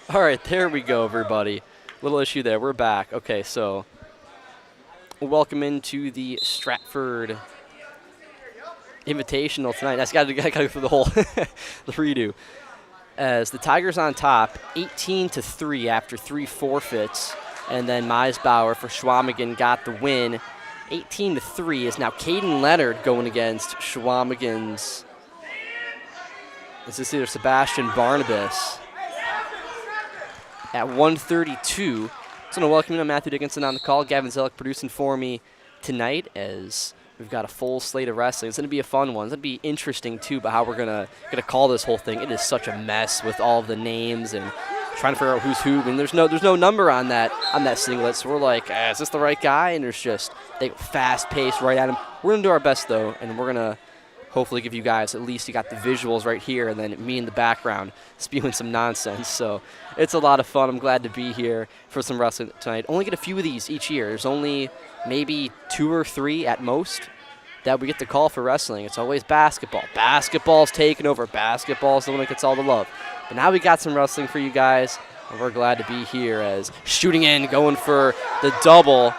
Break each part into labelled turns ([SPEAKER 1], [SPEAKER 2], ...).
[SPEAKER 1] All right, there we go, everybody. Little issue there. We're back. Okay, so welcome into the Stratford Invitational tonight. That's got to go through the whole the redo. As the Tigers on top, 18-3 after 3 forfeits, and then Meisbauer for Schwamigan got the win. 18-3 is now Caden Leonard going against Schwamigan's. This is either Sebastian Barnabas. At 1:32, so I'm going to welcome in Matthew Dickinson on the call. Gavin Zellick producing for me tonight as we've got a full slate of wrestling. It's going to be a fun one. It's going to be interesting, too, about how we're going to call this whole thing. It is such a mess with all of the names and trying to figure out who's who. I mean, there's no number on that singlet, so we're like, is this the right guy? And there's just they fast-paced right at him. We're going to do our best, though, and we're going to hopefully give you guys, at least you got the visuals right here, and then me in the background spewing some nonsense. So it's a lot of fun. I'm glad to be here for some wrestling tonight. Only get a few of these each year. There's only maybe 2 or 3 at most that we get to call for wrestling. It's always basketball. Basketball's taking over. Basketball's the one that gets all the love. But now we got some wrestling for you guys, and we're glad to be here as shooting in, going for the double.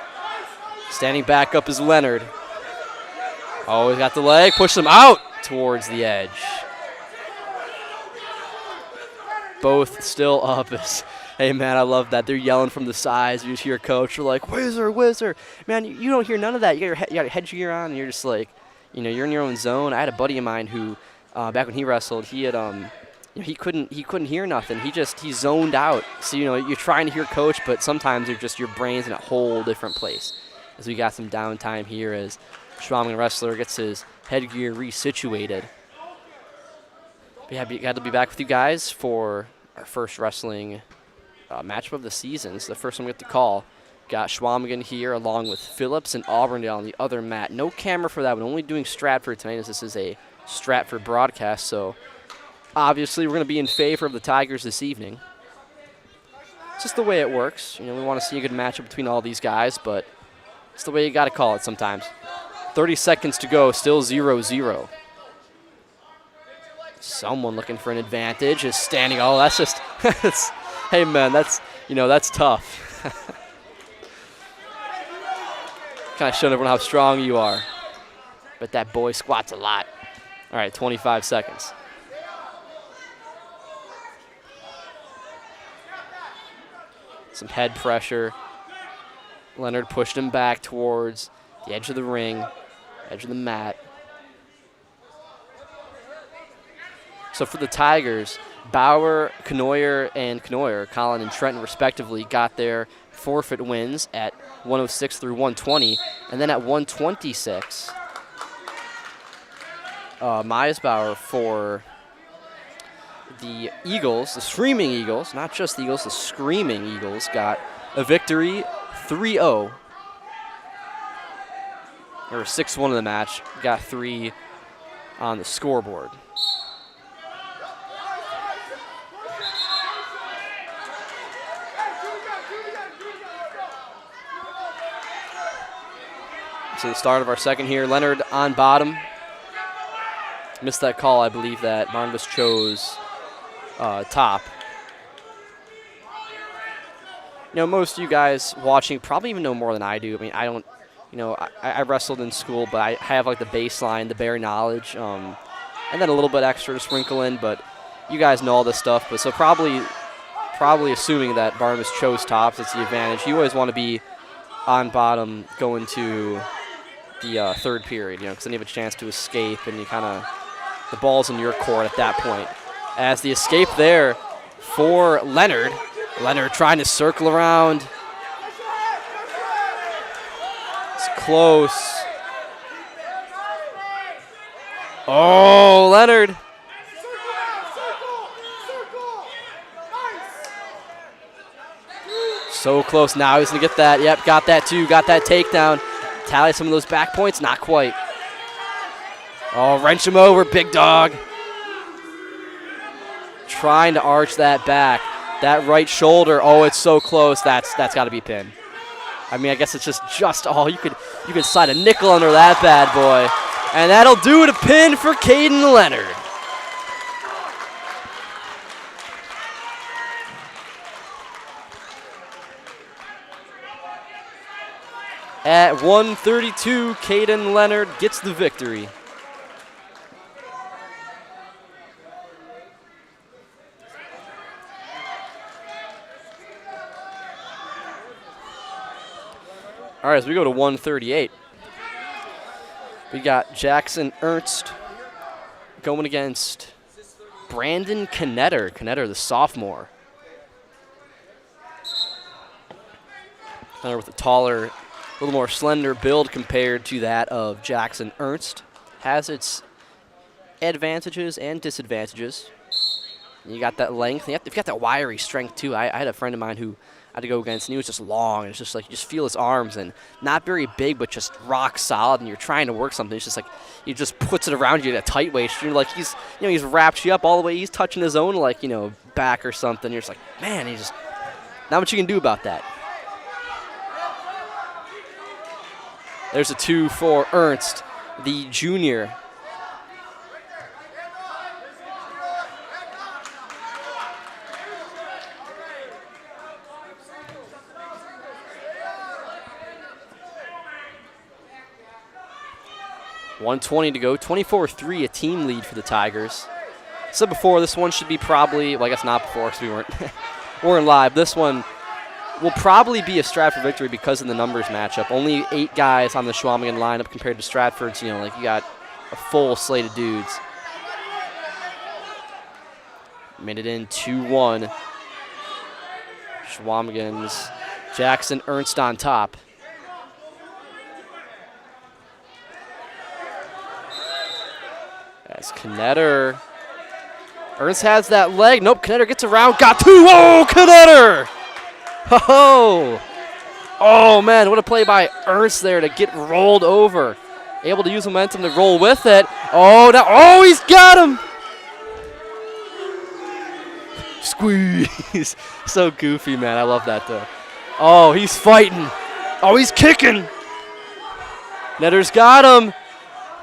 [SPEAKER 1] Standing back up is Leonard. Oh, he's got the leg, push him out towards the edge. Both still up. Hey, man, I love that. They're yelling from the sides. You just hear coach. You're like, whizzer, whizzer. Man, you don't hear none of that. You got your headgear on, and you're just like, you're in your own zone. I had a buddy of mine who, back when he wrestled, he had he couldn't hear nothing. He zoned out. So, you're trying to hear coach, but sometimes your brain's in a whole different place. As we got some downtime here as Schwamigan wrestler gets his headgear resituated. Glad to be back with you guys for our first wrestling matchup of the season. It's the first one we get to call. Got Schwamigan here along with Phillips and Auburndale on the other mat. No camera for that one. Only doing Stratford tonight as this is a Stratford broadcast. So obviously we're going to be in favor of the Tigers this evening. It's just the way it works. We want to see a good matchup between all these guys, but it's the way you got to call it sometimes. 30 seconds to go, still 0-0. Someone looking for an advantage is standing. Oh, that's just, hey, man, that's tough. Kind of showing everyone how strong you are. But that boy squats a lot. All right, 25 seconds. Some head pressure. Leonard pushed him back towards the edge of the ring. Edge of the mat. So for the Tigers, Bauer, Knoyer, Collin and Trenton respectively got their forfeit wins at 106 through 120. And then at 126, Meisbauer for the Eagles, the Screaming Eagles, not just the Eagles, the Screaming Eagles got a victory 3-0. Or 6-1 in the match, got 3 on the scoreboard. So the start of our second here, Leonard on bottom. Missed that call, I believe that Barnabas chose top. Most of you guys watching probably even know more than I do. I mean, I don't. I wrestled in school, but I have like the baseline, the bare knowledge, and then a little bit extra to sprinkle in. But you guys know all this stuff. But so probably assuming that Barnabas chose tops, it's the advantage. You always want to be on bottom going to the third period, because then you have a chance to escape, and the ball's in your court at that point. As the escape there for Leonard. Leonard trying to circle around. Close. Oh, Leonard. So close now. He's going to get that. Yep, got that too. Got that takedown. Tally some of those back points. Not quite. Oh, wrench him over. Big dog. Trying to arch that back. That right shoulder. Oh, it's so close. That's got to be pinned. I mean, I guess it's just you could slide a nickel under that bad boy. And that'll do it, a pin for Caden Leonard. At 1:32, Caden Leonard gets the victory. All right, as we go to 138, we got Jackson Ernst going against Brandon Knetter. Knetter, the sophomore. Knetter with a taller, a little more slender build compared to that of Jackson Ernst. Has its advantages and disadvantages. You got that length. You've got that wiry strength, too. I had a friend of mine who I had to go against, and he was just long. And it's just like you just feel his arms, and not very big, but just rock solid. And you're trying to work something. It's just like he just puts it around you in a tight waist. You're like he's wrapped you up all the way. He's touching his own back or something. You're just like, man, he's just not much you can do about that. There's a 2 for Ernst, the junior. .120 to go, 24-3, a team lead for the Tigers. Said before, this one should be probably, well, I guess not before because we weren't live. This one will probably be a Stratford victory because of the numbers matchup. Only 8 guys on the Schwamigan lineup compared to Stratford's, you got a full slate of dudes. Made it in 2-1. Schwamigan's Jackson Ernst on top. As Knetter. Ernst has that leg. Nope, Knetter gets around. Got 2. Oh, Knetter! Oh, oh man, what a play by Ernst there to get rolled over. Able to use momentum to roll with it. Oh, now, oh, he's got him! Squeeze. So goofy, man. I love that, though. Oh, he's fighting. Oh, he's kicking. Knetter's got him.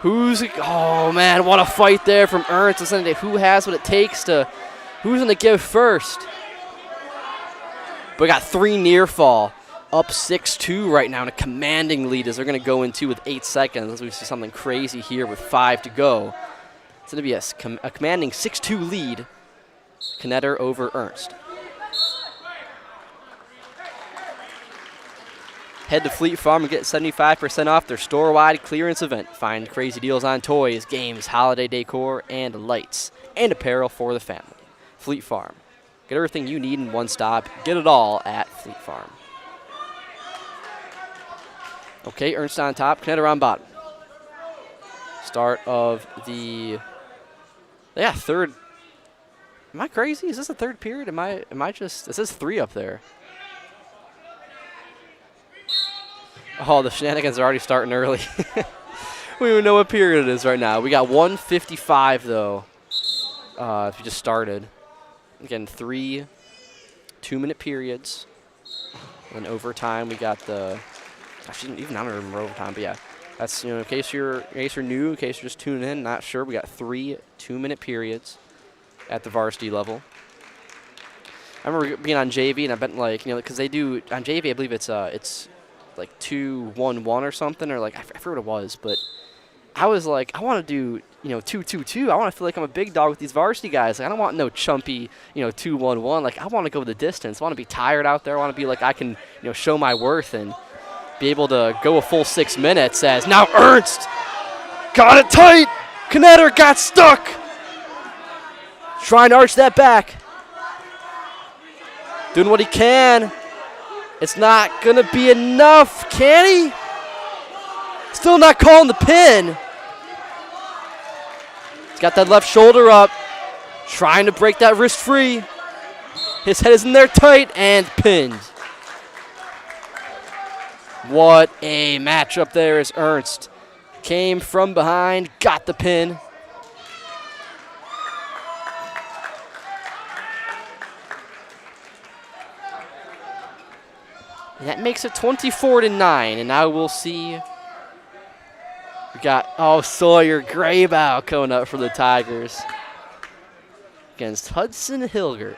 [SPEAKER 1] Oh, man, what a fight there from Ernst. Who has what it takes to, who's going to give first? But we got 3 near fall. Up 6-2 right now in a commanding lead as they're going to go into with 8 seconds. As we see something crazy here with 5 to go. It's going to be a commanding 6-2 lead. Knetter over Ernst. Head to Fleet Farm and get 75% off their store-wide clearance event. Find crazy deals on toys, games, holiday decor, and lights, and apparel for the family. Fleet Farm. Get everything you need in one stop. Get it all at Fleet Farm. Okay, Ernst on top, Knetter on bottom. Start of the third. Am I crazy? Is this the third period? Am I just, it says 3 up there. Oh, the shenanigans are already starting early. We don't even know what period it is right now. We got 1:55 though. If you just started. Again, 3 2-minute periods. And overtime, we got the. Actually, even I don't remember overtime, but yeah, that's in case you're new, in case you're just tuning in, not sure. We got 3 2-minute periods at the varsity level. I remember being on JV, and I bet because they do on JV, I believe it's like 2-1-1 or something, or I forget what it was, but I was like, I want to do 2-2-2. I want to feel like I'm a big dog with these varsity guys. I don't want no chumpy 2-1-1. I want to go the distance. I want to be tired out there. I want to be like I can show my worth and be able to go a full 6 minutes. As now Ernst got it tight. Knetter got stuck. Trying to arch that back. Doing what he can. It's not going to be enough, can he? Still not calling the pin. He's got that left shoulder up. Trying to break that wrist free. His head is in there tight and pinned. What a matchup there as Ernst came from behind, got the pin. And that makes it 24-9, and now we'll see We got, oh, Sawyer Graybow coming up for the Tigers against Hudson Hilgert.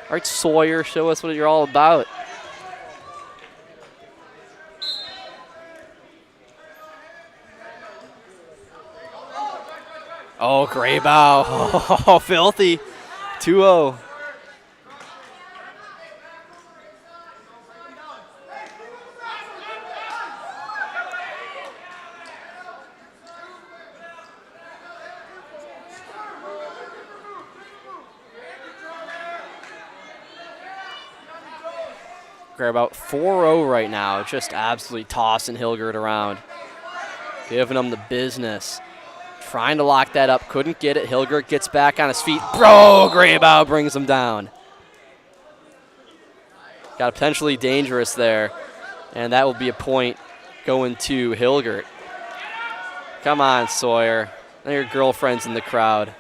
[SPEAKER 1] All right, Sawyer, show us what you're all about. Oh, Graybow. Oh, filthy. 2-0. Graybow 4-0 right now, just absolutely tossing Hilgert around. Giving him the business. Trying to lock that up, couldn't get it. Hilgert gets back on his feet. Bro, Graybow brings him down. Got potentially dangerous there, and that will be a point going to Hilgert. Come on, Sawyer. Now your girlfriend's in the crowd.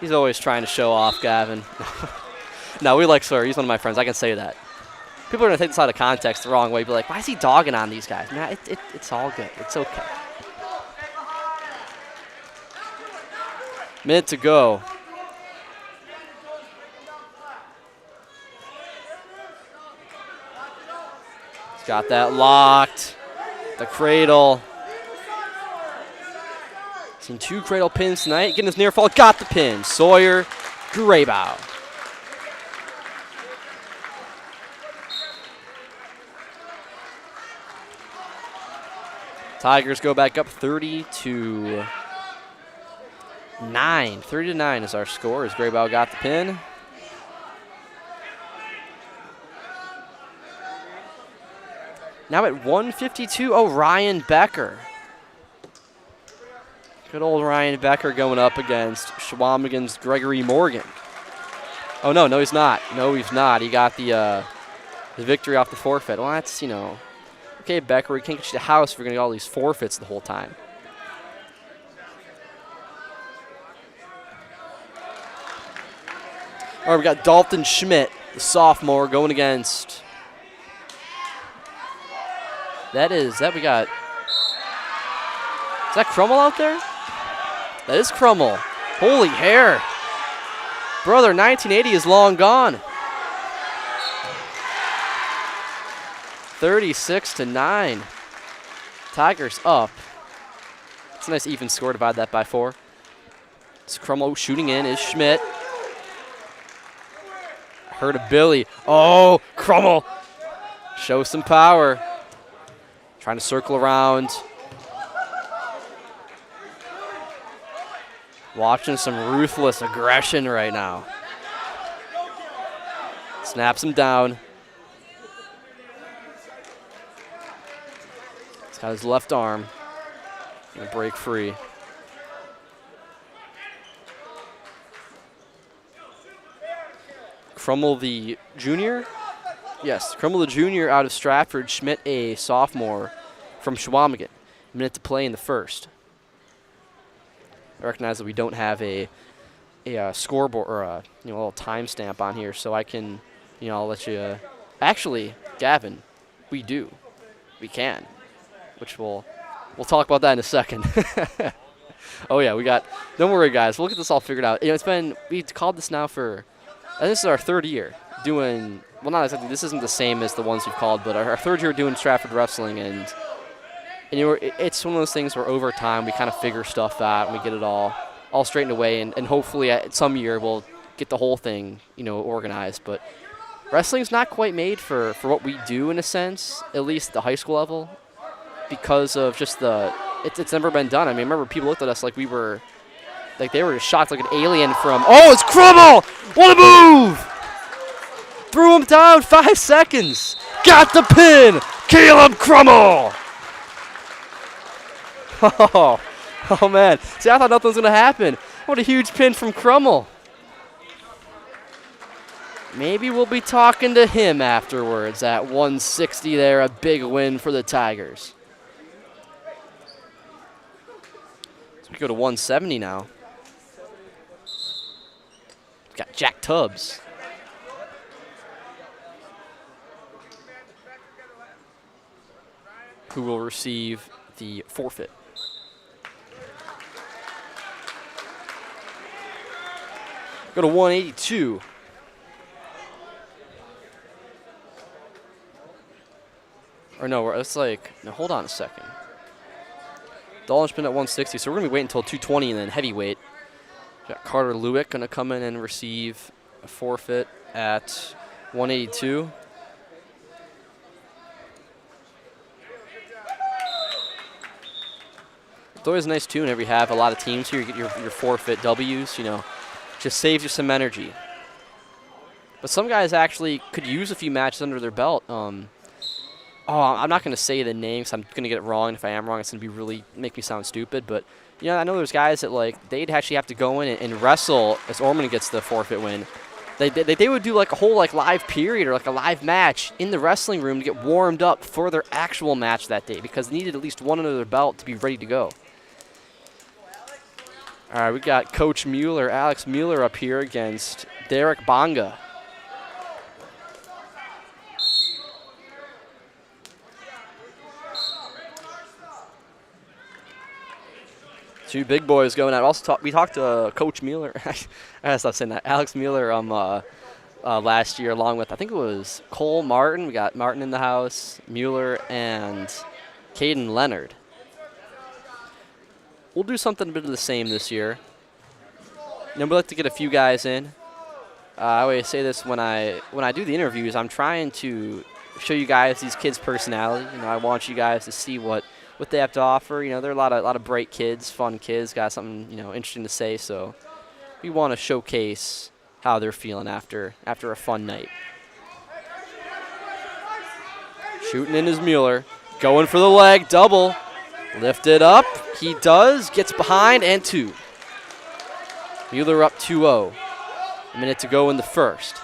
[SPEAKER 1] He's always trying to show off, Gavin. No, we like Sawyer. He's one of my friends. I can say that. People are going to take this out of context the wrong way. Be like, why is he dogging on these guys? Nah, it's all good. It's okay. Minute to go. He's got that locked. The cradle. Seen 2 cradle pins tonight. Getting his near fall. Got the pin. Sawyer Graybow. Tigers go back up 30-9. 30-9 is our score as Graybow got the pin. Now at 152, oh, Ryan Becker. Good old Ryan Becker going up against Schwamigan's Gregory Morgan. Oh, no, he's not. No, he's not. He got the victory off the forfeit. Well, that's, you know, okay, Becker, we can't get you the house if we're going to get all these forfeits the whole time. All right, we got Dalton Schmidt, the sophomore, going against. We got. Is that Crummel out there? That is Crummel. Holy hair. Brother, 1980 is long gone. 36-9. Tigers up. It's a nice even score. Divide that by 4. It's Crummel shooting in is Schmidt. Heard of Billy. Oh, Crummel. Show some power. Trying to circle around. Watching some ruthless aggression right now. Snaps him down. He's got his left arm. Gonna break free. Crummel the junior? Yes, Crummel the junior out of Stratford. Schmidt a sophomore from Schwamigan. A minute to play in the first. I recognize that we don't have a scoreboard or a little timestamp on here, so I can, I'll let you. Actually, Gavin, we do. We can, which we'll talk about that in a second. Oh yeah, we got. Don't worry, guys. We'll get this all figured out. We've called this now for. This is our 3rd year doing. Well, not exactly. This isn't the same as the ones we've called, but our 3rd year doing Stratford wrestling, and it's one of those things where over time we kind of figure stuff out and we get it all straightened away, and hopefully at some year we'll get the whole thing organized. But wrestling's not quite made for what we do in a sense, at least at the high school level, because of just it's never been done. I mean, I remember people looked at us like we were. Like they were shocked like an alien from. Oh, it's Crummel! What a move! Threw him down 5 seconds. Got the pin! Caleb Crummel! Oh man. See, I thought nothing was going to happen. What a huge pin from Crummel. Maybe we'll be talking to him afterwards at 160 there. A big win for the Tigers. So we go to 170 now. Got Jack Tubbs. who will receive the forfeit. Go to 182. Or no, it's like, no, hold on a second. Dolan's been at 160, so we're going to be waiting until 220 and then heavyweight. Got Carter Lewick going to come in and receive a forfeit at 182. It's always nice, too, whenever you have a lot of teams here, you get your forfeit W's, you know. Just saves you some energy. But some guys actually could use a few matches under their belt. I'm not going to say the names. I'm going to get it wrong. If I am wrong, it's going to be really make me sound stupid. But, you know, I know there's guys that, like, they'd actually have to go in and wrestle as Ormond gets the forfeit win. They would do, like, a whole, like, live period or, like, a live match in the wrestling room to get warmed up for their actual match that day because they needed at least one under their belt to be ready to go. All right, we got Coach Mueller, Alex Mueller up here against Derek Bonga. Two big boys going out. We talked to Coach Mueller. I gotta stop saying that. Alex Mueller last year, along with I think it was Cole Martin. We got Martin in the house, Mueller, and Caden Leonard. We'll do something a bit of the same this year. And we'd like to get a few guys in. I always say this when I do the interviews. I'm trying to show you guys these kids' personality. You know, I want you guys to see what they have to offer. You know, they're a lot of bright kids, fun kids, got something, you know, interesting to say. So we want to showcase how they're feeling after a fun night. Shooting in is Mueller, going for the leg, double, lifted up. He does, gets behind and two. Mueller up 2-0. A minute to go in the first.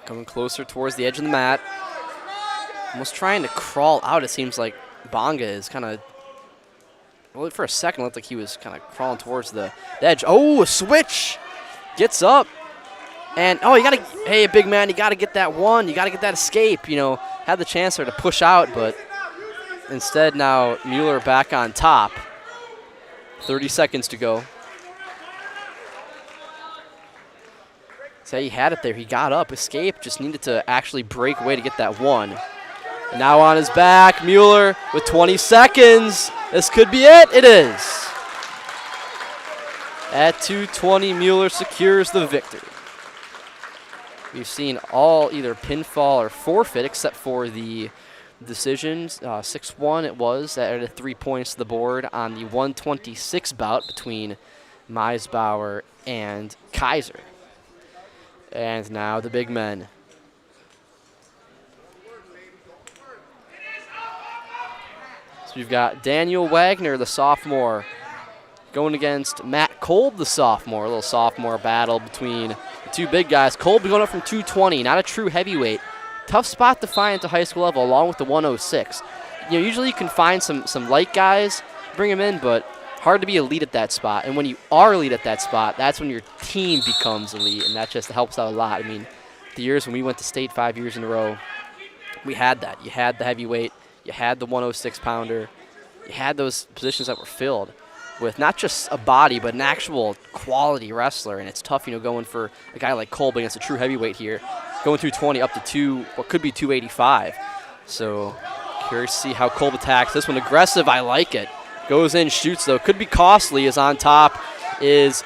[SPEAKER 1] Coming closer towards the edge of the mat. Almost trying to crawl out. It seems like Bonga is kind of, well, for a second, it looked like he was kind of crawling towards the edge. Oh, a switch. Gets up. And, oh, hey, big man, you got to get that one. You got to get that escape. You know, had the chance there to push out, but instead now Mueller back on top. 30 seconds to go. So he had it there. He got up, escaped, just needed to actually break away to get that one. And now on his back, Mueller with 20 seconds. This could be it. It is. At 2:20, Mueller secures the victory. We've seen all either pinfall or forfeit except for the decisions. 6-1 it was. That added 3 points to the board on the 126 bout between Meisbauer and Kaiser. And now the big men. So we've got Daniel Wagner, the sophomore, going against Matt Kolb, the sophomore. A little sophomore battle between the two big guys. Kolb going up from 220, not a true heavyweight. Tough spot to find at the high school level, along with the 106. You know, usually you can find some light guys, bring them in, but hard to be elite at that spot. And when you are elite at that spot, that's when your team becomes elite, and that just helps out a lot. I mean, the years when we went to state 5 years in a row, we had that. You had the heavyweight, you had the 106-pounder, you had those positions that were filled with not just a body, but an actual quality wrestler. And it's tough, you know, going for a guy like Kolb against a true heavyweight here, going through 20 up to what could be 285. So curious to see how Kolb attacks this one. Aggressive, I like it. Goes in, shoots though. Could be costly, as on top is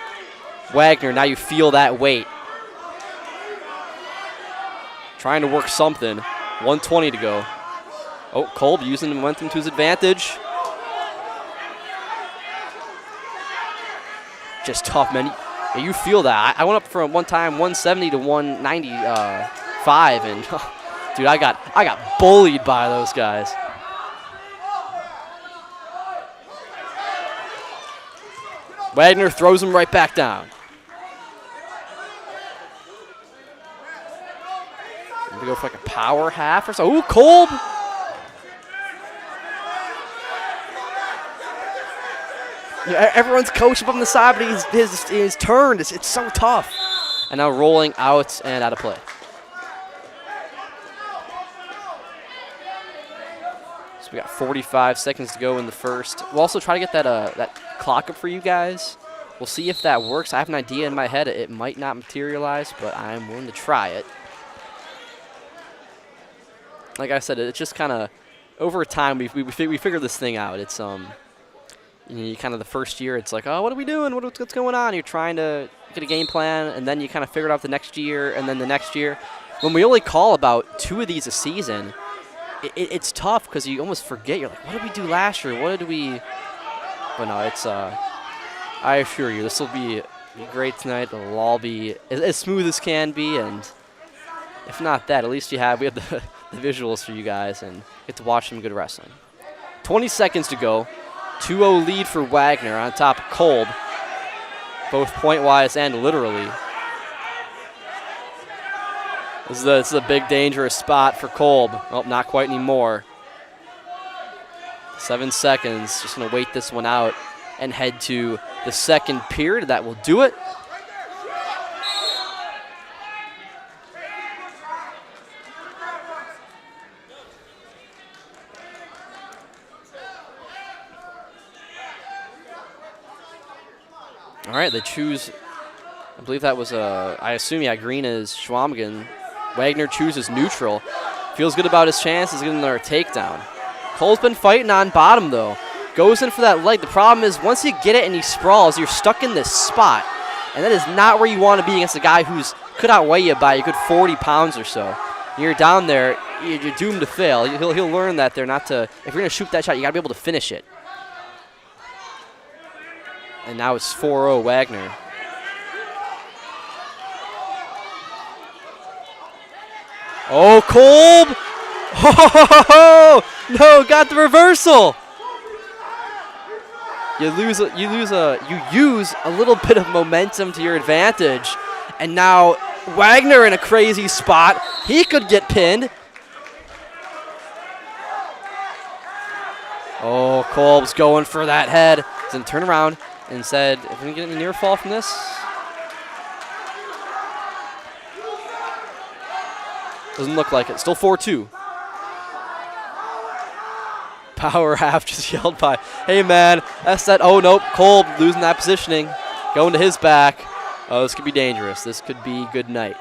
[SPEAKER 1] Wagner. Now you feel that weight. Trying to work something. 120 to go. Oh, Kolb using the momentum to his advantage. Just tough, man. You feel that. I went up from one time 170 to 195, and dude, I got bullied by those guys. Wagner throws him right back down. We go for like a power half or so. Ooh, Kolb. Yeah, everyone's coaching up on the side, but his turn. It's so tough. And now rolling out and out of play. So we got 45 seconds to go in the first. We'll also try to get that clock up for you guys. We'll see if that works. I have an idea in my head. It might not materialize, but I'm willing to try it. Like I said, it's just kind of over time we figure this thing out. It's you kind of the first year, it's like, oh, what are we doing? What's going on? You're trying to get a game plan, and then you kind of figure it out the next year, and then the next year. When we only call about 2 of these a season, it's tough because you almost forget. You're like, what did we do last year? What did we? But no, it's I assure you, this will be great tonight. It'll all be as smooth as can be, and if not that, at least we have the visuals for you guys and get to watch some good wrestling. 20 seconds to go. 2-0 lead for Wagner on top of Kolb, both point-wise and literally. This is a big, dangerous spot for Kolb. Oh, not quite anymore. 7 seconds. Just going to wait this one out and head to the second period. That will do it. All right, they choose, I believe that was, I assume, yeah, green is Schwamigan. Wagner chooses neutral. Feels good about his chances getting another takedown. Cole's been fighting on bottom, though. Goes in for that leg. The problem is once you get it and he sprawls, you're stuck in this spot. And that is not where you want to be against a guy who's could outweigh you by a good 40 pounds or so. You're down there, you're doomed to fail. He'll learn that they're not to, if you're going to shoot that shot, you got to be able to finish it. And now it's 4-0 Wagner. Oh, Kolb! Oh, no, got the reversal. You use a little bit of momentum to your advantage, and now Wagner in a crazy spot. He could get pinned. Oh, Kolb's going for that head. He's gonna turn around and said, if we can get a near fall from this. Doesn't look like it. Still 4-2. Power half just yelled by, hey man, that's that. Oh nope, Kolb losing that positioning. Going to his back. Oh, this could be dangerous. This could be good night.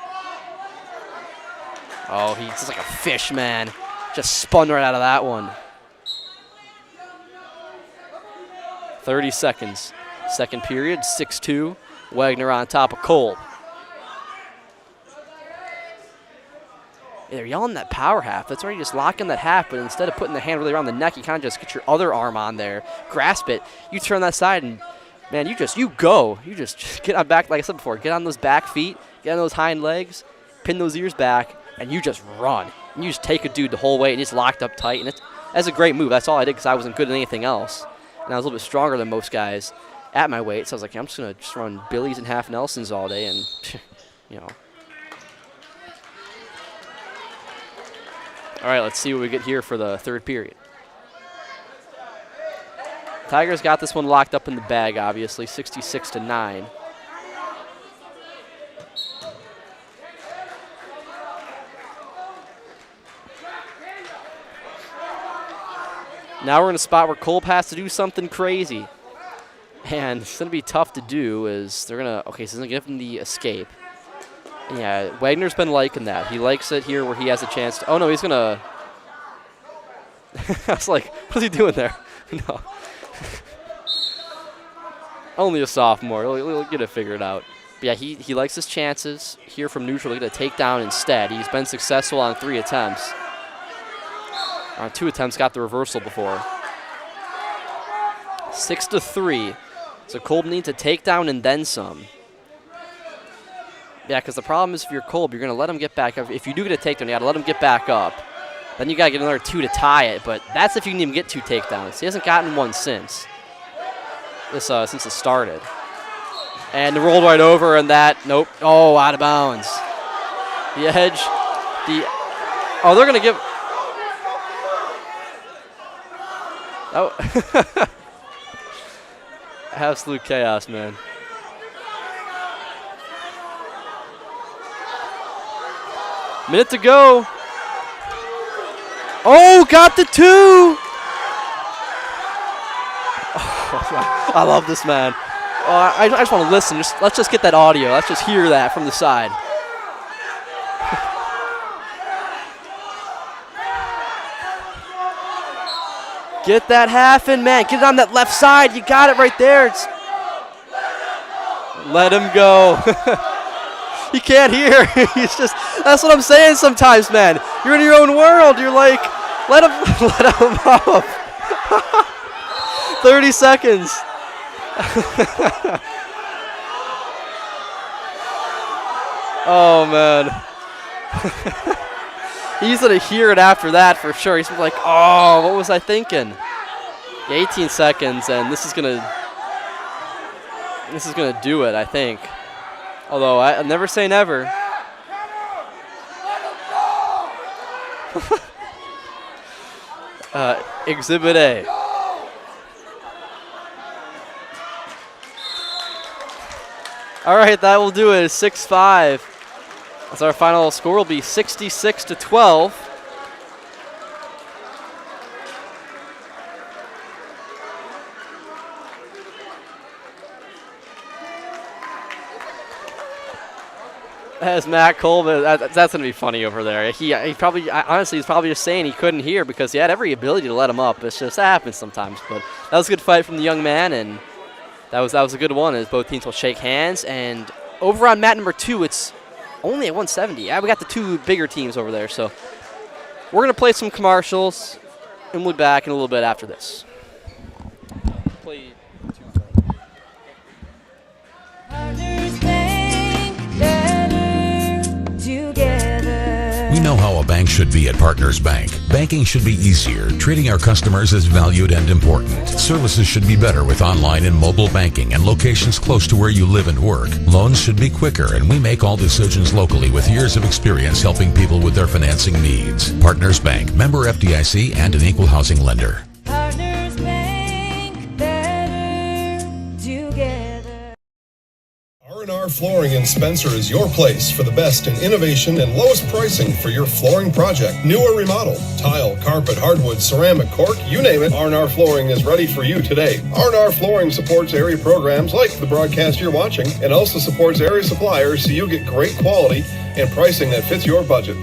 [SPEAKER 1] Oh, he's just like a fish, man. Just spun right out of that one. 30 seconds. Second period, 6-2. Wagner on top of Kolb. They're yelling that power half. That's where you just lock in that half, but instead of putting the hand really around the neck, you kind of just get your other arm on there, grasp it. You turn that side, and man, you go. You just get on back, like I said before, get on those back feet, get on those hind legs, pin those ears back, and you just run. And you just take a dude the whole way, and he's locked up tight. And that's a great move. That's all I did because I wasn't good at anything else. And I was a little bit stronger than most guys at my weight, so I was like, I'm just going to run Billies and half Nelsons all day, and, you know. All right, let's see what we get here for the third period. Tigers got this one locked up in the bag, obviously, 66-9. Now we're in a spot where Kolb has to do something crazy. And it's going to be tough to do is they're going to, okay, so they're going to give him the escape. Yeah, Wagner's been liking that. He likes it here where he has a chance to, oh no, he's going to, I was like, what's he doing there? No. Only a sophomore. He'll get it figured out. But yeah, he likes his chances here from neutral to get a takedown instead. He's been successful on 3 attempts. On 2 attempts, got the reversal before. 6-3. So Kolb needs a takedown and then some. Yeah, because the problem is if you're Kolb, you're going to let him get back up. If you do get a takedown, you got to let him get back up. Then you got to get another 2 to tie it. But that's if you can even get 2 takedowns. He hasn't gotten one since it started. And the rolled right over, and that, nope. Oh, out of bounds. The edge. Oh, they're going to give. Oh. Absolute chaos, man. Minute to go. Oh, got the 2. Oh, I love this man. I just want to listen. Let's just get that audio. Let's just hear that from the side. Get that half in, man. Get it on that left side. You got it right there. Let him go. He can't hear. He's just, that's what I'm saying sometimes, man. You're in your own world. You're like, let him up. 30 seconds. Oh, man. He's going to hear it after that for sure. He's like, oh, what was I thinking? 18 seconds, and this is going to do it, I think. Although, I'll never say never. Exhibit A. All right, that will do it. 6-5. As our final score will be 66-12. As Matt Colvin, that's going to be funny over there. He probably, honestly, he's probably just saying he couldn't hear because he had every ability to let him up. It's just, that happens sometimes. But that was a good fight from the young man, and that was a good one as both teams will shake hands. And over on mat number 2, it's only at 170. Yeah, we got the 2 bigger teams over there. So we're going to play some commercials, and we'll be back in a little bit after this. Play
[SPEAKER 2] We know how a bank should be at Partners Bank. Banking should be easier, treating our customers as valued and important. Services should be better with online and mobile banking and locations close to where you live and work. Loans should be quicker, and we make all decisions locally with years of experience helping people with their financing needs. Partners Bank, member FDIC, and an equal housing lender.
[SPEAKER 3] Partners Bank, better together.
[SPEAKER 4] R&R Flooring in Spencer is your place for the best in innovation and lowest pricing for your flooring project. New or remodel, tile, carpet, hardwood, ceramic, cork, you name it, R&R Flooring is ready for you today. R&R Flooring supports area programs like the broadcast you're watching and also supports area suppliers so you get great quality and pricing that fits your budget.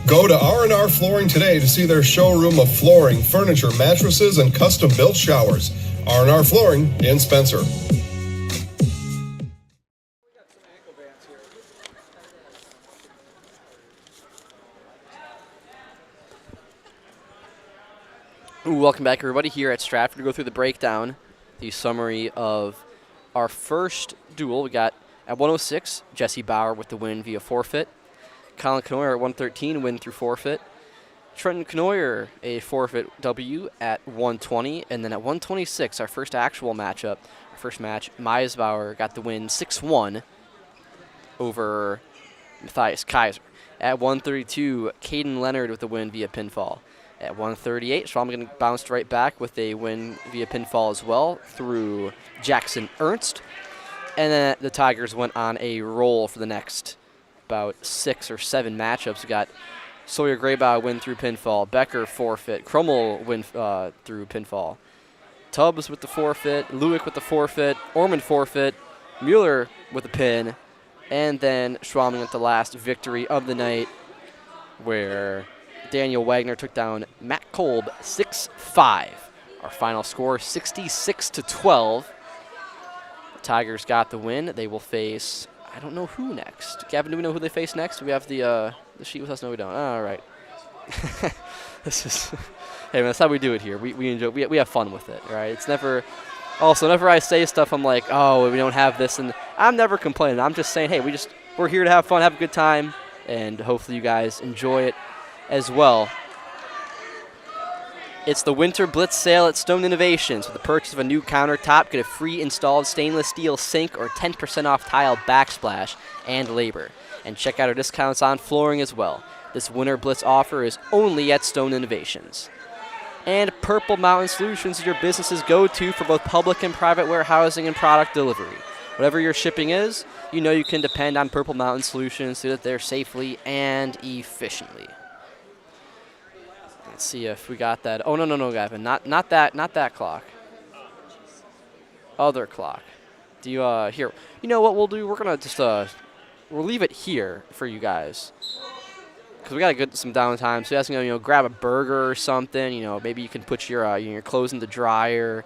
[SPEAKER 4] Go to R&R Flooring today to see their showroom of flooring, furniture, mattresses, and custom-built showers. R&R Flooring in Spencer.
[SPEAKER 1] Welcome back, everybody, here at Stratford to go through the breakdown, the summary of our first duel. We got at 106, Jesse Bauer with the win via forfeit. Colin Knoyer at 113, win through forfeit. Trenton Knoyer, a forfeit W at 120. And then at 126, our first actual matchup, our first match, Miles Bauer got the win 6-1 over Matthias Kaiser. At 132, Caden Leonard with the win via pinfall. At 138, Schwalm bounced right back with a win via pinfall as well through Jackson Ernst. And then the Tigers went on a roll for the next about 6 or 7 matchups. We got Sawyer Graybow win through pinfall, Becker forfeit, Krummel win through pinfall, Tubbs with the forfeit, Lewick with the forfeit, Ormond forfeit, Mueller with a pin, and then Schwalming with the last victory of the night where Daniel Wagner took down Matt Kolb 6-5. Our final score 66-12. The Tigers got the win. They will face, I don't know who next. Gavin, do we know who they face next? Do we have the sheet with us? No, we don't. All right. This is, hey man, that's how we do it here. We enjoy. We have fun with it. Right? It's never. Also, whenever I say stuff, I'm like, oh, we don't have this, and I'm never complaining. I'm just saying, hey, we're here to have fun, have a good time, and hopefully you guys enjoy it as well. It's the Winter Blitz sale at Stone Innovations. With the purchase of a new countertop, get a free installed stainless steel sink or 10% off tile backsplash and labor. And check out our discounts on flooring as well. This Winter Blitz offer is only at Stone Innovations. And Purple Mountain Solutions is your business's go-to for both public and private warehousing and product delivery. Whatever your shipping is, you know you can depend on Purple Mountain Solutions so that they're safely and efficiently. Let's see if we got that. Oh, no, Gavin. Not that clock. Other clock. Do you here? You know what we'll do? We're gonna just we'll leave it here for you guys because we gotta get some downtime. So you guys can grab a burger or something. Maybe you can put your clothes in the dryer.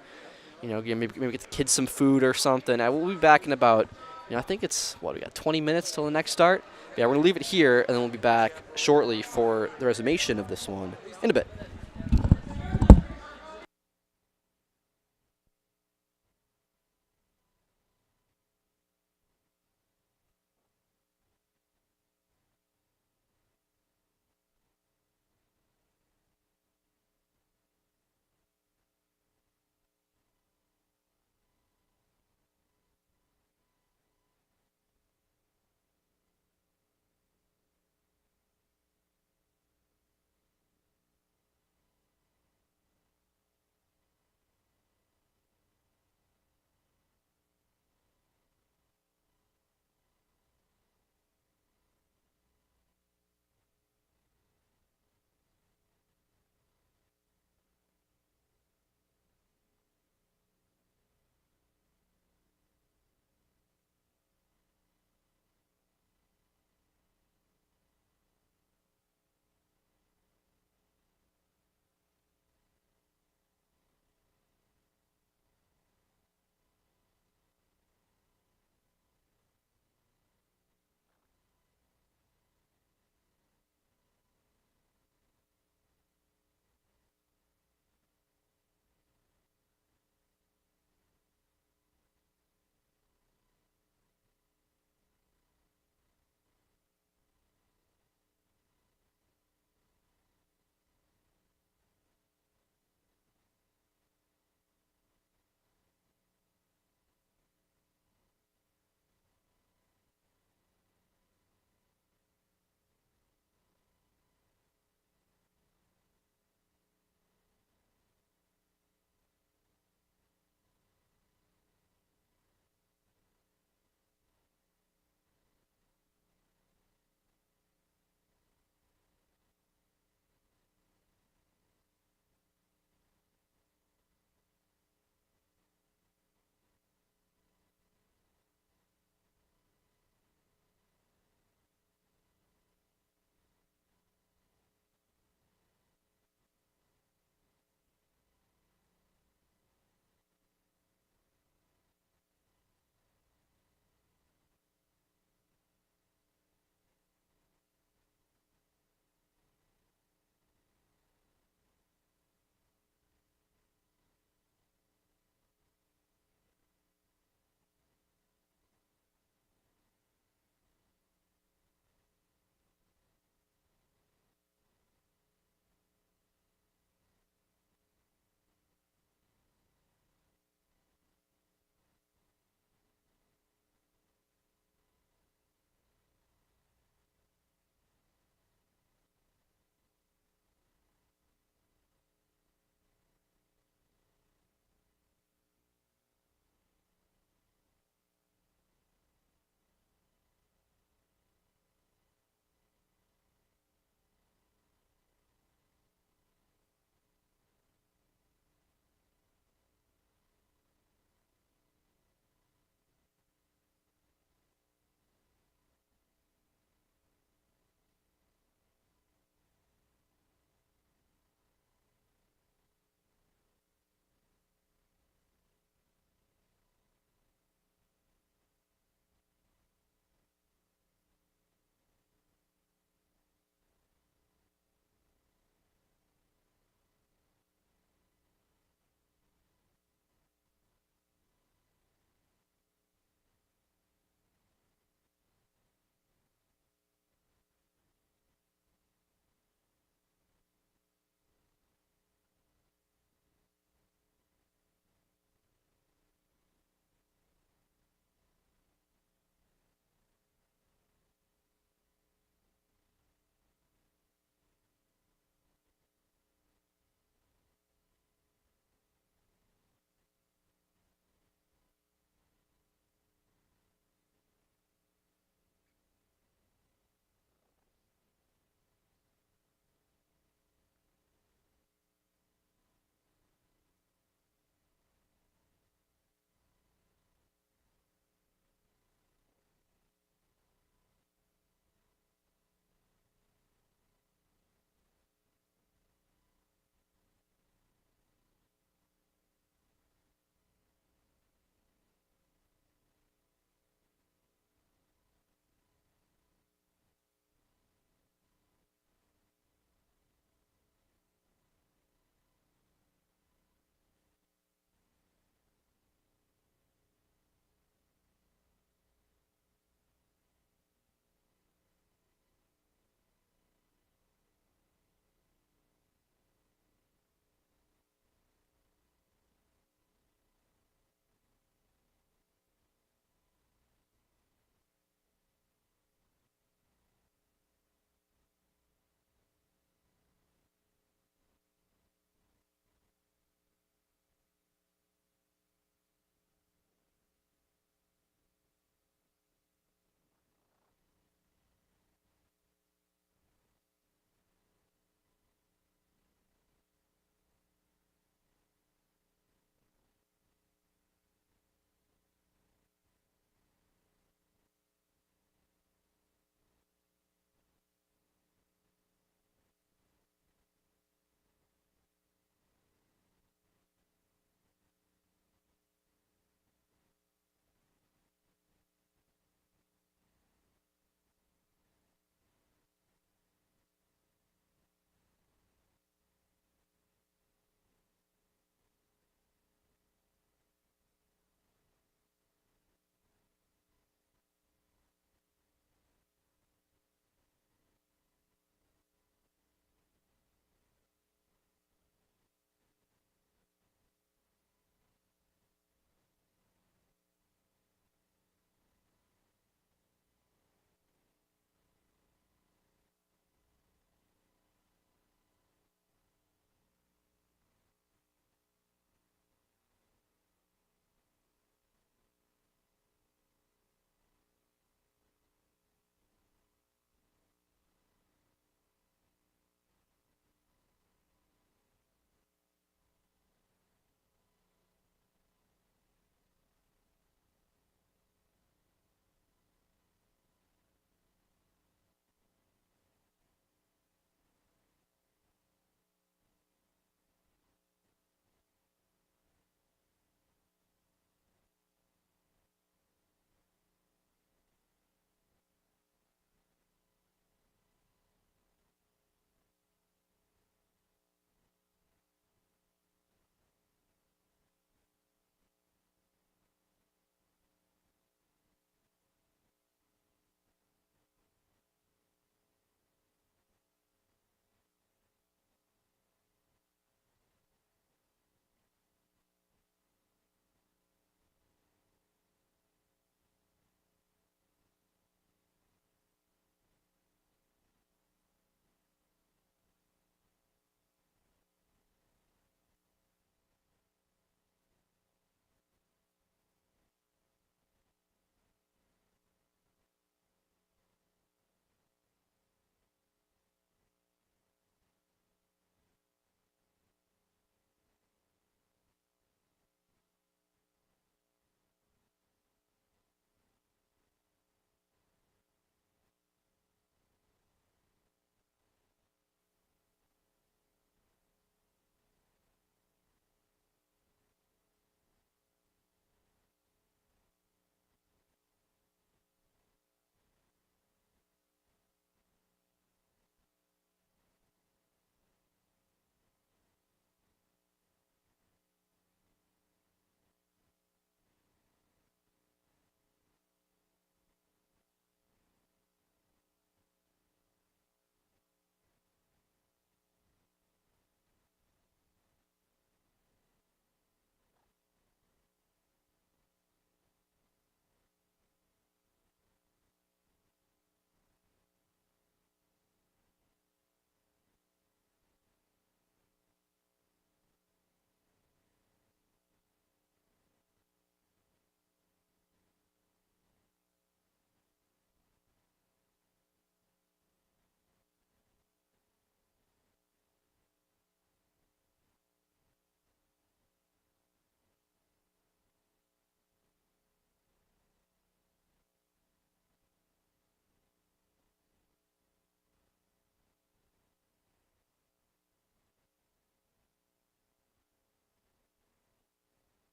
[SPEAKER 1] Maybe get the kids some food or something. We'll be back in about I think it's we got 20 minutes till the next start. Yeah, we're gonna leave it here and then we'll be back shortly for the resummation of this one in a bit.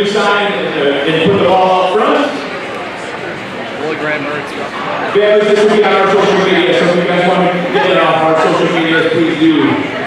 [SPEAKER 5] do sign and put the ball up front. Families, this will be on our social media, so if you guys want to get it off our social media, please do.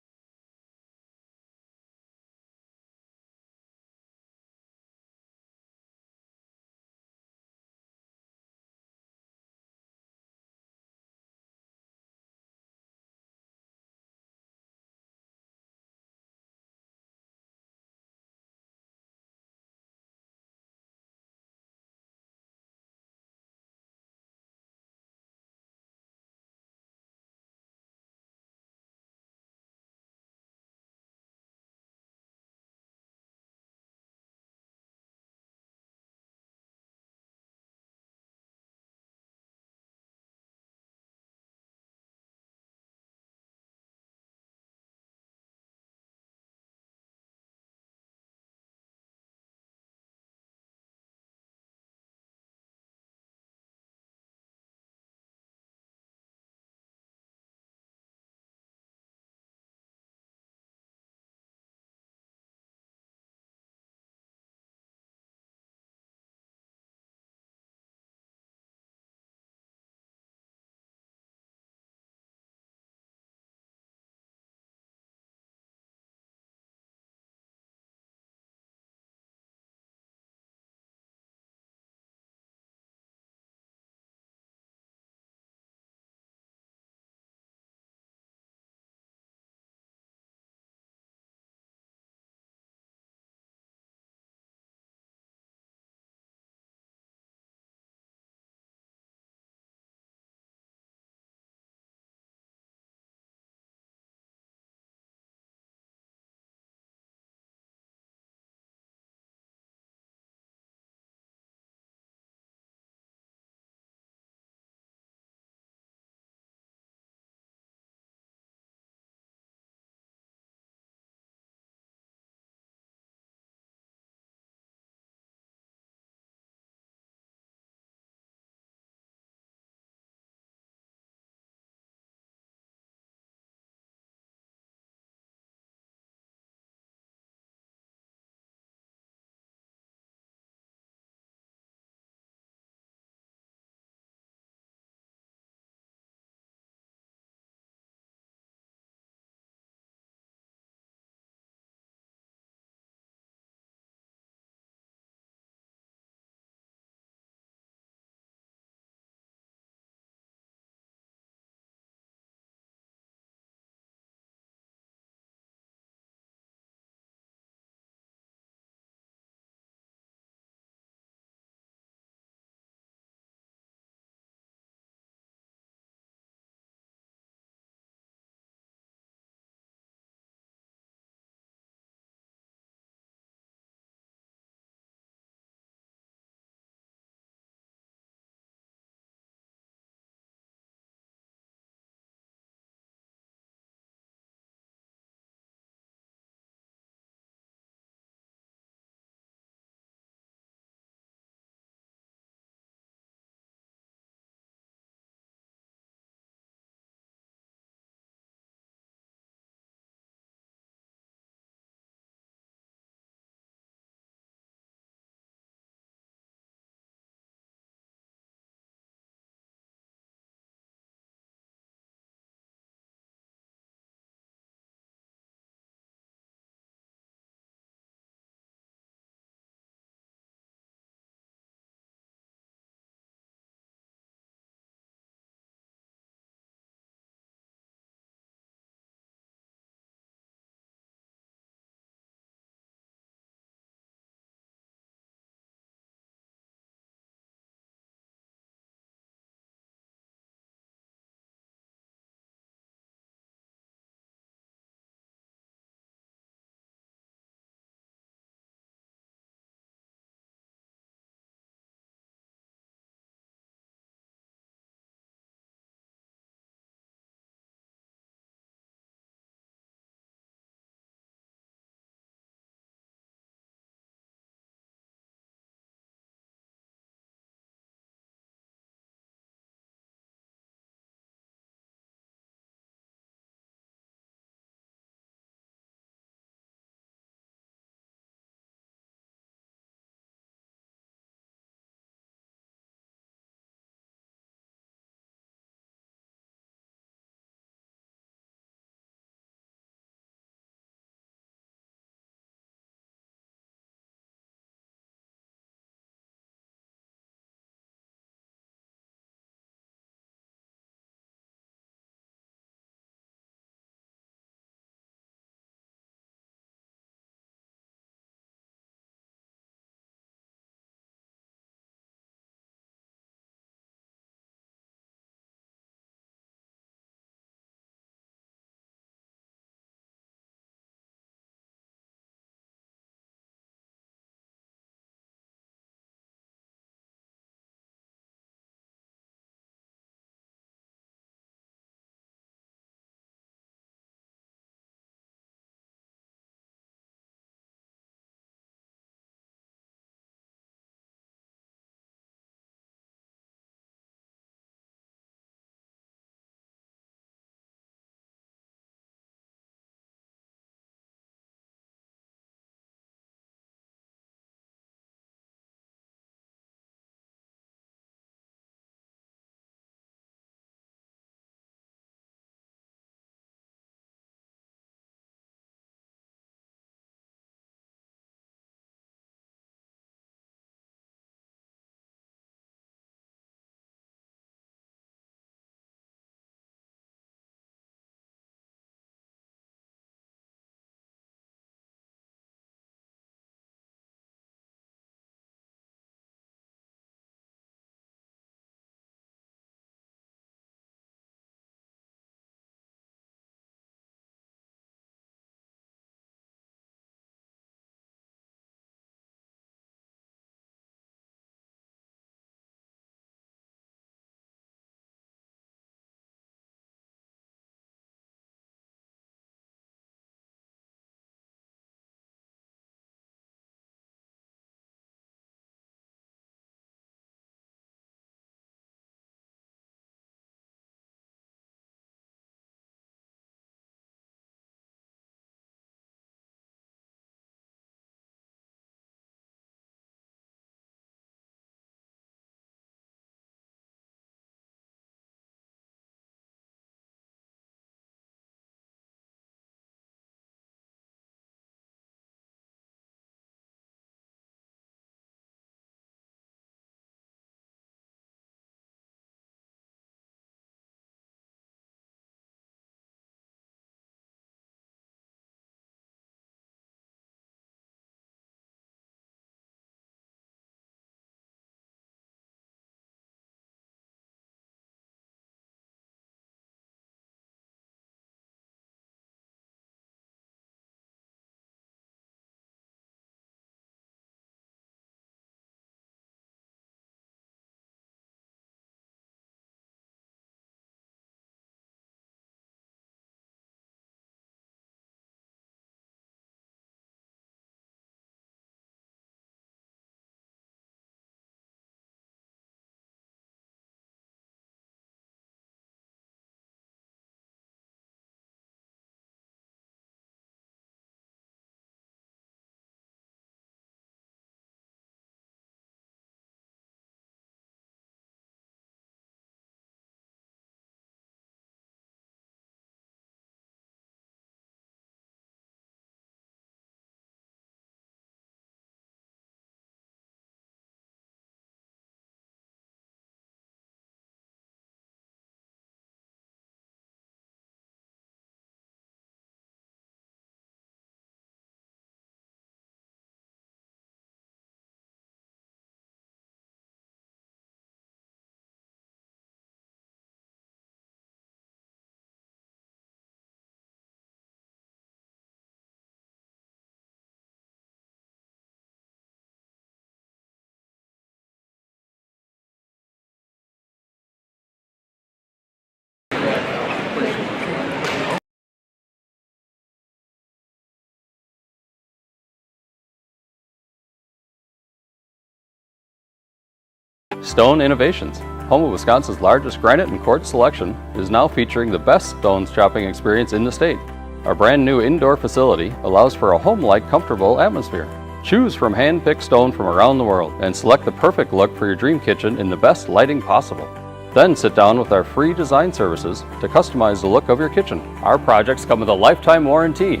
[SPEAKER 6] Stone Innovations, home of Wisconsin's largest granite and quartz selection, is now featuring the best stone shopping experience in the state. Our brand new indoor facility allows for a home-like, comfortable atmosphere. Choose from hand-picked stone from around the world and select the perfect look for your dream kitchen in the best lighting possible. Then sit down with our free design services to customize the look of your kitchen. Our projects come with a lifetime warranty.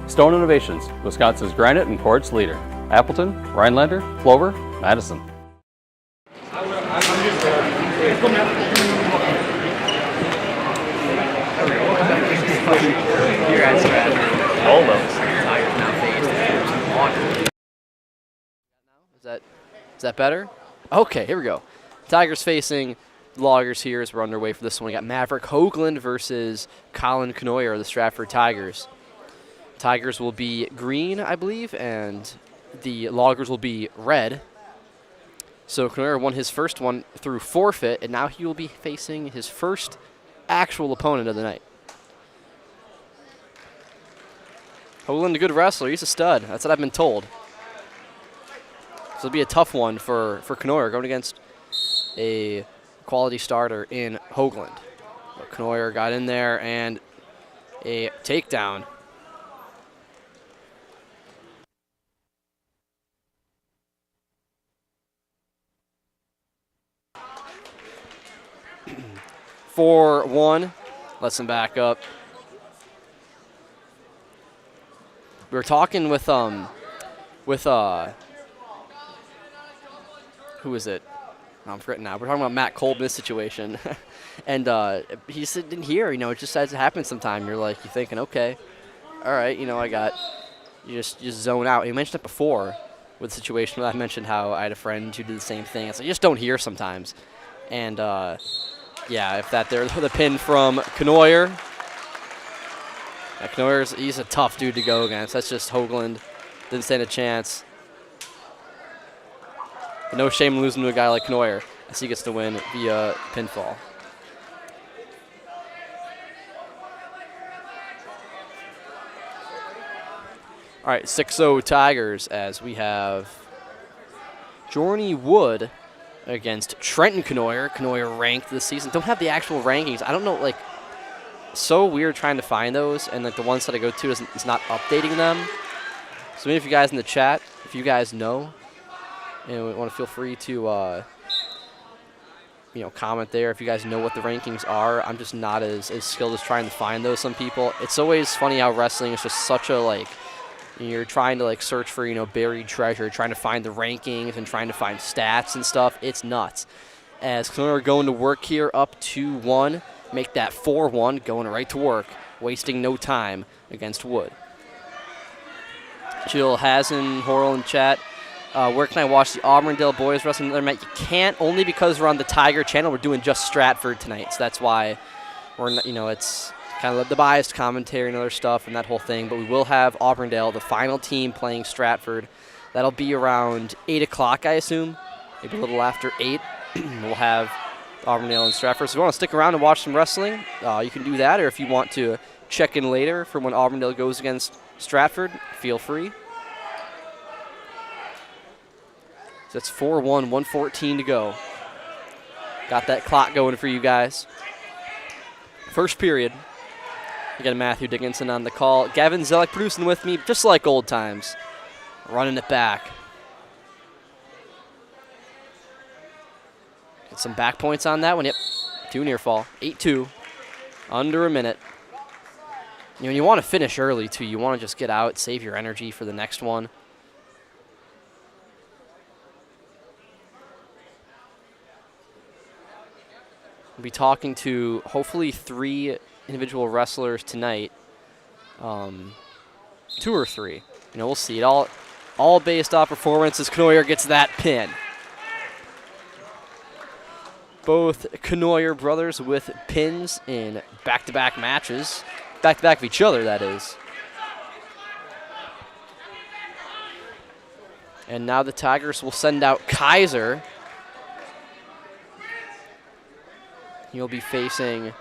[SPEAKER 6] Stone Innovations, Wisconsin's granite and quartz leader. Appleton, Rhinelander, Clover, Madison.
[SPEAKER 1] Is that better? Okay, here we go. Tigers facing Loggers here as we're underway for this one. We got Maverick Hoagland versus Colin Knoyer of the Stratford Tigers. Tigers will be green, I believe, and the Loggers will be red. So Knoyer won his first one through forfeit, and now he will be facing his first actual opponent of the night. Hoagland, a good wrestler. He's a stud. That's what I've been told. So it'll be a tough one for Knoyer going against a quality starter in Hoagland. But Knoyer got in there and a takedown. For one, lets him back up. We were talking with who is it? I'm forgetting now. We're talking about Matt Kolb in this situation. And he said, didn't hear, it just has to happen sometime. You're thinking, okay, all right, you just zone out. He mentioned it before with the situation where I mentioned how I had a friend who did the same thing. It's like, you just don't hear sometimes. And, yeah, if that there, the pin from Knoyer. Yeah, Knoyer, he's a tough dude to go against. That's just Hoagland. Didn't stand a chance. But no shame in losing to a guy like Knoyer as he gets to win via pinfall. All right, 6-0 Tigers as we have Jorney Wood against Trenton Knoyer. Knoyer ranked this season. Don't have the actual rankings. I don't know, so weird trying to find those, and the ones that I go to is not updating them. So maybe if you guys in the chat, if you guys know, and want to feel free to comment there if you guys know what the rankings are. I'm just not as skilled as trying to find those. Some people, it's always funny how wrestling is just such a you're trying to search for buried treasure, trying to find the rankings and trying to find stats and stuff. It's nuts. As Knoyer going to work here, up 2-1, make that 4-1, going right to work, wasting no time against Wood. Jill Hazen, Horrell in chat. Where can I watch the Auburndale boys wrestling another match? You can't, only because we're on the Tiger channel. We're doing just Stratford tonight, so that's why we're not, it's kind of the biased commentary and other stuff and that whole thing. But we will have Auburndale, the final team, playing Stratford. That'll be around 8 o'clock, I assume, maybe a little after 8. We'll have Auburndale and Stratford. So if you want to stick around and watch some wrestling, you can do that. Or if you want to check in later for when Auburndale goes against Stratford, feel free. So that's 4-1, 1:14 to go. Got that clock going for you guys. First period. We got Matthew Dickinson on the call. Gavin Zellick producing with me, just like old times. Running it back. Get some back points on that one. Yep, 2 near fall. 8-2. Under a minute. You want to finish early, too. You want to just get out, save your energy for the next one. We'll be talking to hopefully 3 individual wrestlers tonight. 2 or 3. We'll see. It all based off performance as Knoyer gets that pin. Both Knoyer brothers with pins in back-to-back matches. Back-to-back of each other, that is. And now the Tigers will send out Kaiser. He'll be facing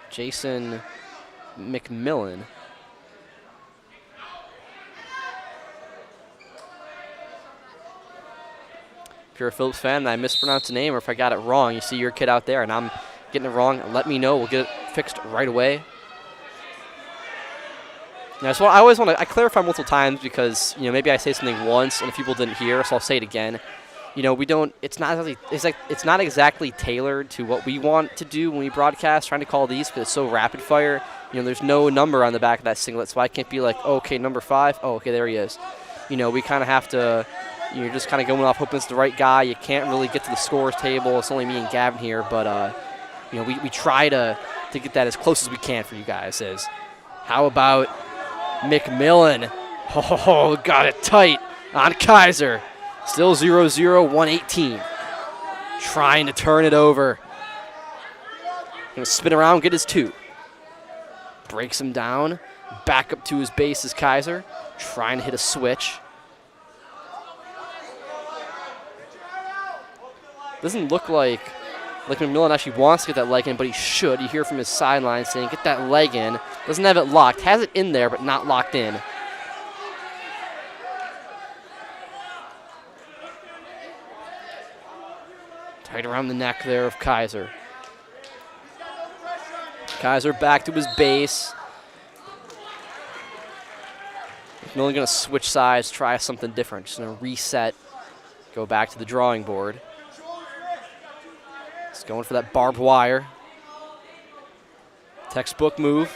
[SPEAKER 1] Jason McMillan. If you're a Phillips fan and I mispronounced the name or if I got it wrong, you see your kid out there and I'm getting it wrong, let me know. We'll get it fixed right away. Yeah, so I always want to clarify multiple times because maybe I say something once and if people didn't hear, so I'll say it again. We don't. It's not exactly tailored to what we want to do when we broadcast. Trying to call these because it's so rapid fire. There's no number on the back of that singlet, so I can't be like, oh, okay, number 5. Oh, okay, there he is. We kind of have to. You're just kind of going off hoping it's the right guy. You can't really get to the scores table. It's only me and Gavin here, but we try to get that as close as we can for you guys. How about McMillan? Oh, got it tight on Kaiser. Still 0-0, 118. Trying to turn it over. Gonna spin around, get his 2. Breaks him down. Back up to his base is Kaiser. Trying to hit a switch. Doesn't look like McMillan actually wants to get that leg in, but he should. You hear from his sideline saying, get that leg in. Doesn't have it locked. Has it in there, but not locked in. Tight around the neck there of Kaiser. Kaiser back to his base. McMillan going to switch sides, try something different. Just going to reset, go back to the drawing board. He's going for that barbed wire. Textbook move.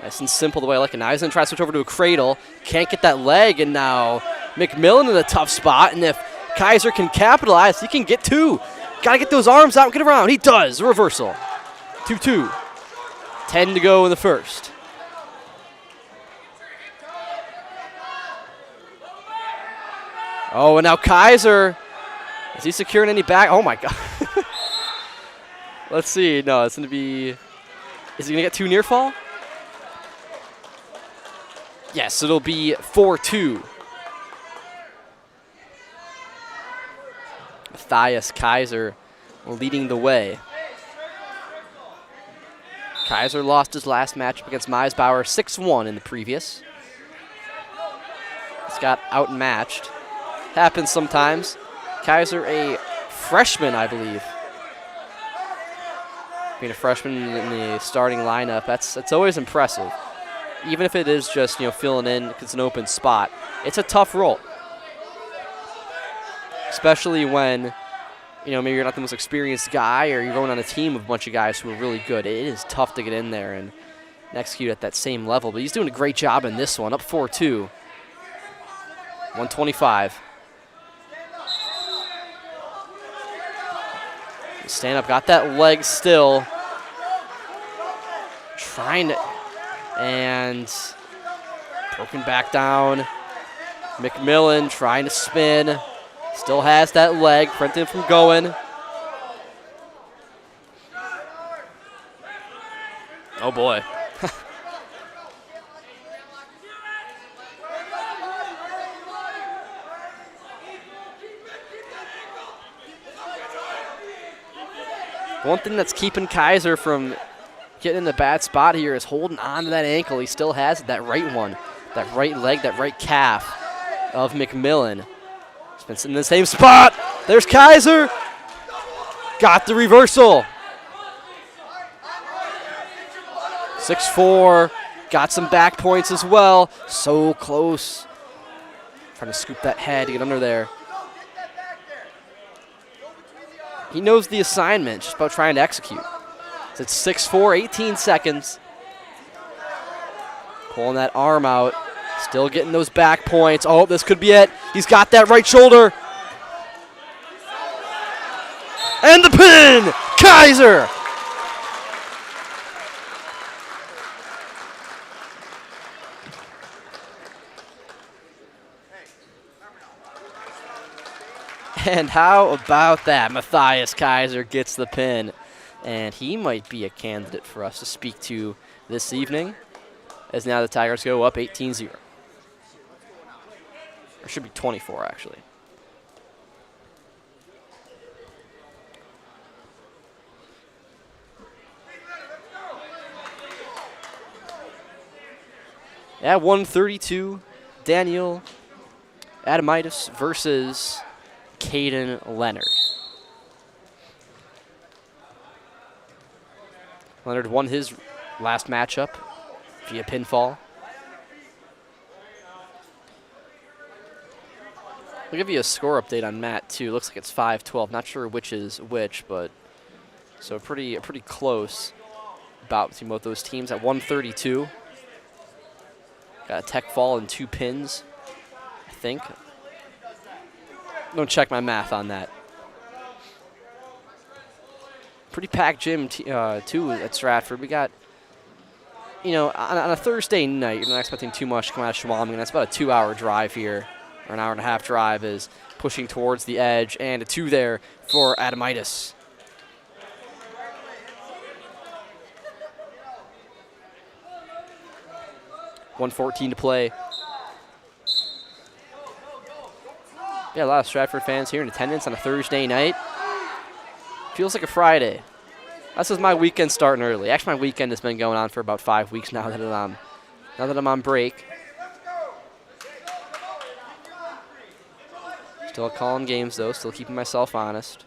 [SPEAKER 1] Nice and simple the way I like it. Now he's going to try to switch over to a cradle. Can't get that leg, and now McMillan in a tough spot. And if Kaiser can capitalize, he can get 2. Got to get those arms out and get around. He does. A reversal. 2-2. 10 to go in the first. Oh, and now Kaiser. Is he securing any back? Oh, my God. Let's see. No, it's going to be. Is he going to get 2 near fall? Yes, it'll be 4-2. Matthias Kaiser leading the way. Kaiser lost his last matchup against Meisbauer 6-1 in the previous. He's got outmatched. Happens sometimes. Kaiser, a freshman, I believe. Being a freshman in the starting lineup, that's always impressive. Even if it is just filling in because it's an open spot, it's a tough role. Especially when maybe you're not the most experienced guy or you're going on a team of a bunch of guys who are really good. It is tough to get in there and execute at that same level. But he's doing a great job in this one. Up 4-2. 125. Stand up, got that leg still. Trying to, and broken back down. McMillan trying to spin. Still has that leg, preventing him from going. Oh boy. One thing that's keeping Kaiser from getting in the bad spot here is holding on to that ankle. He still has it, that right one, that right leg, that right calf of McMillan. He's been sitting in the same spot. There's Kaiser. Got the reversal. 6-4. Got some back points as well. So close. Trying to scoop that head to get under there. He knows the assignment, just about trying to execute. So it's 6-4, 18 seconds. Pulling that arm out. Still getting those back points. Oh, this could be it. He's got that right shoulder. And the pin! Kaiser! And how about that? Matthias Kaiser gets the pin. And he might be a candidate for us to speak to this evening, as now the Tigers go up 18-0. Or should be 24, actually. At 132, Daniel Adamitis versus Caden Leonard. Leonard won his last matchup via pinfall. I'll give you a score update on Matt too. Looks like it's 5-12. Not sure which is which, but so pretty close bout between both those teams at 132. Got a tech fall and 2 pins, I think. Don't check my math on that. Pretty packed gym too at Stratford. We got, you know, on a Thursday night, you're not expecting too much to come out of Schwalming. That's about a 2-hour drive here, or an hour and a half drive, is pushing towards the edge, and a 2 there for Adamitis. .114 to play. Yeah, a lot of Stratford fans here in attendance on a Thursday night. Feels like a Friday. This is my weekend starting early. Actually, my weekend has been going on for about 5 weeks now that I'm on break. Still calling games though, still keeping myself honest.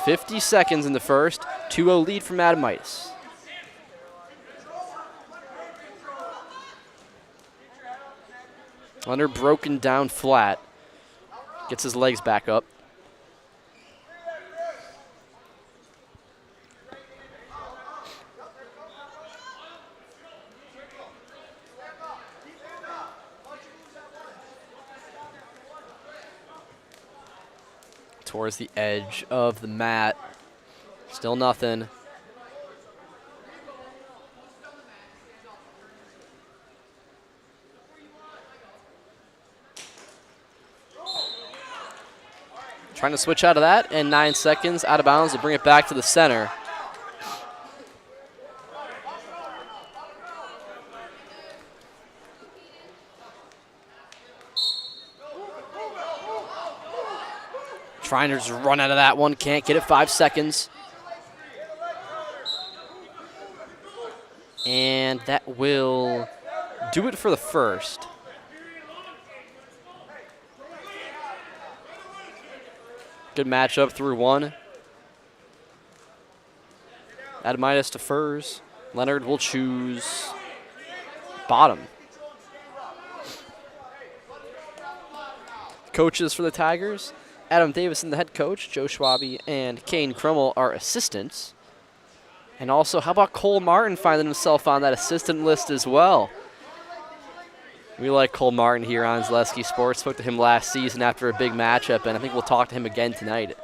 [SPEAKER 1] 50 seconds in the first, 2-0 lead from Adamitis. Leonard broken down flat. Gets his legs back up. Towards the edge of the mat. Still nothing. Trying to switch out of that, and 9 seconds out of bounds to bring it back to the center. Trying to just run out of that one, can't get it, 5 seconds. And that will do it for the first. Good matchup through 1. Adamitis defers. Leonard will choose bottom. Coaches for the Tigers: Adam Davison, the head coach; Joe Schwabe and Kane Crummel are assistants. And also, how about Cole Martin finding himself on that assistant list as well? We like Cole Martin here on Zaleski Sports. Spoke to him last season after a big matchup, and I think we'll talk to him again tonight.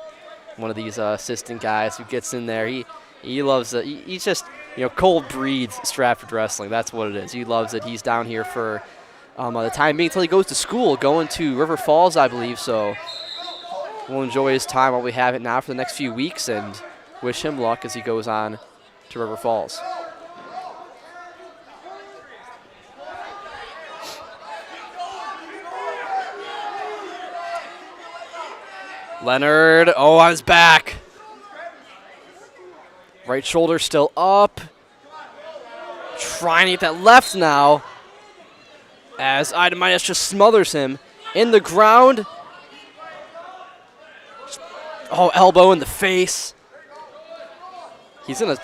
[SPEAKER 1] One of these assistant guys who gets in there. He loves it. He's just, you know, Cole breeds Stratford wrestling. That's what it is. He loves it. He's down here for the time being until he goes to school, going to River Falls, I believe. So we'll enjoy his time while we have it now for the next few weeks, and wish him luck as he goes on to River Falls. Leonard, on his back. Right shoulder still up. Trying to get that left now, as Adamitis just smothers him in the ground. Oh, elbow in the face. He's gonna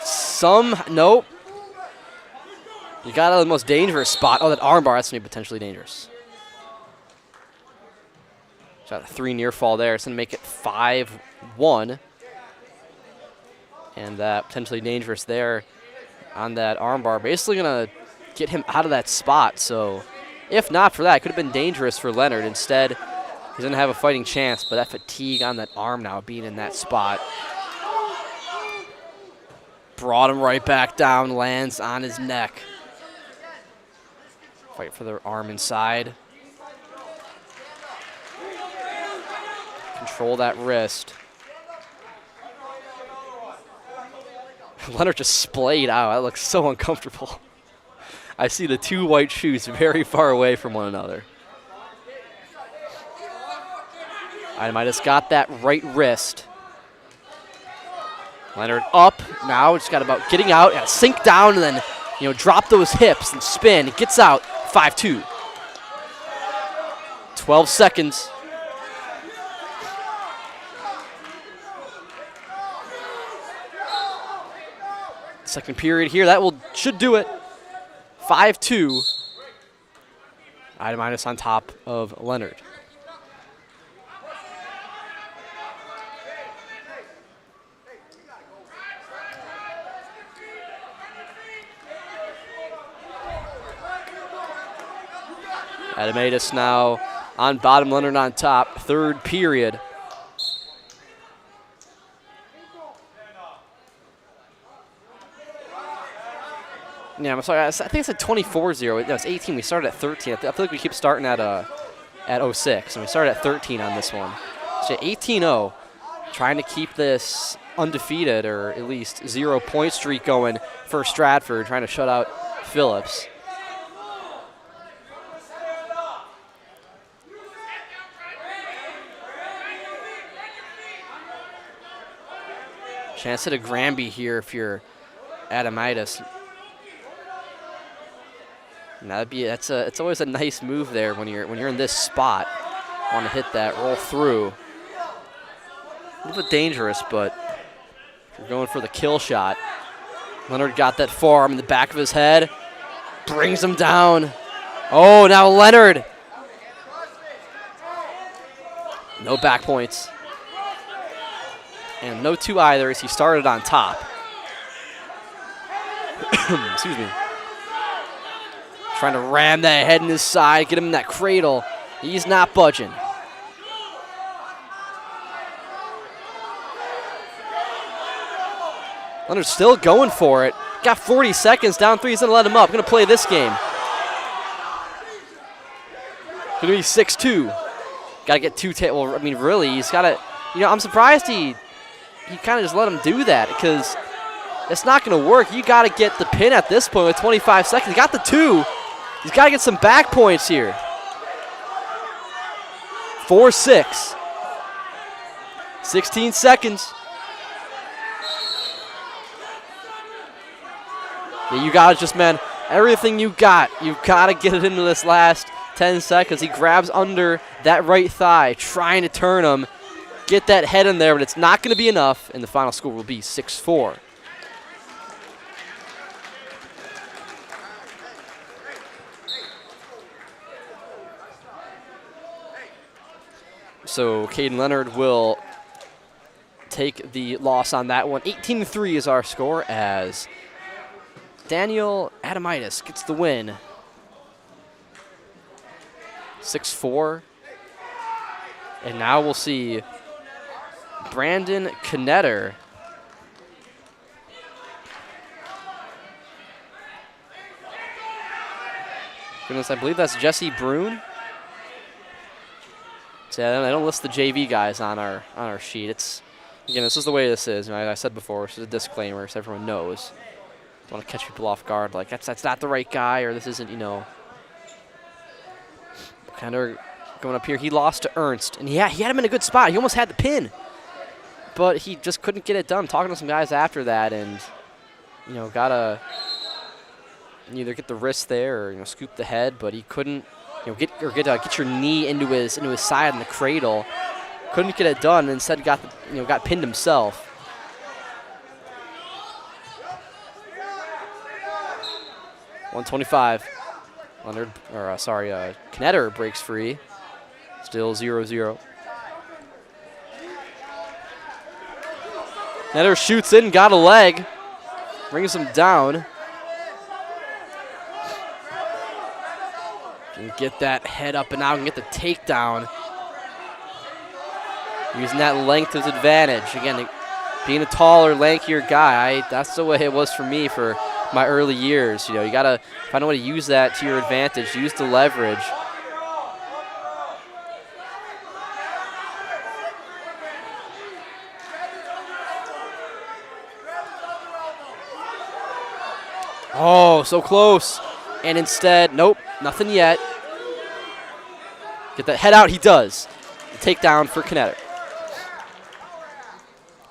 [SPEAKER 1] nope. You got out of the most dangerous spot. Oh, that armbar, that's gonna be potentially dangerous. Got a 3 near fall there. It's going to make it 5-1. And potentially dangerous there on that armbar. Basically going to get him out of that spot. So if not for that, it could have been dangerous for Leonard. Instead, he's going to have a fighting chance. But that fatigue on that arm now being in that spot. Brought him right back down. Lands on his neck. Fight for the arm inside. Control that wrist. Leonard just splayed out. That looks so uncomfortable. I see the 2 white shoes very far away from one another. Adamitis got that right wrist. Leonard up now. Just got about getting out. Got to sink down and then, drop those hips and spin. It gets out. 5-2. 12 seconds. Second period here. That should do it. 5-2. Item on top of Leonard. Adamatus now on bottom, Leonard on top. Third period. Yeah, I'm sorry. I think it's at 24-0. No, it's 18. We started at 13. I feel like we keep starting at 06, and we started at 13 on this one. So 18-0, trying to keep this undefeated or at least 0-point streak going for Stratford, trying to shut out Phillips. Chance at a Granby here if you're Adamitis. And it's always a nice move there when you're in this spot. Want to hit that roll through. A little bit dangerous, but if you're going for the kill shot. Leonard got that forearm in the back of his head, brings him down. Oh, now Leonard. No back points. And no two either as he started on top. Excuse me. Trying to ram that head in his side, get him in that cradle. He's not budging. Leonard's still going for it. Got 40 seconds, down 3, he's gonna let him up. Gonna play this game. Gonna be 6-2. Gotta get well, I mean, really, he's gotta, I'm surprised he kind of just let him do that because it's not going to work. You got to get the pin at this point with 25 seconds. He got the 2. He's got to get some back points here. 4-6. 16 seconds. Yeah, you got to just, man, everything you've got to get it into this last 10 seconds. He grabs under that right thigh, trying to turn him. Get that head in there, but it's not going to be enough, and the final score will be 6-4. So Caden Leonard will take the loss on that one. 18-3 is our score as Daniel Adamitis gets the win. 6-4. And now we'll see Brandon Knetter goodness, I believe that's Jesse Brune. So yeah, I don't list the JV guys on our sheet. It's, again, this is the way this is. I said before, this is a disclaimer so everyone knows. Don't want to catch people off guard like that's not the right guy or this isn't, Knetter going up here. He lost to Ernst, and he had him in a good spot. He almost had the pin. But he just couldn't get it done. Talking to some guys after that, and gotta either get the wrist there or scoop the head. But he couldn't, get your knee into his side in the cradle. Couldn't get it done, and instead got pinned himself. .125. Knetter breaks free. Still 0-0. Knetter shoots in, got a leg. Brings him down. Can get that head up and out and get the takedown. Using that length as advantage. Again, being a taller, lankier guy, that's the way it was for me for my early years. You got to find a way to use that to your advantage. Use the leverage. Oh, so close. And instead, nope, nothing yet. Get that head out, he does. The takedown for Knetter.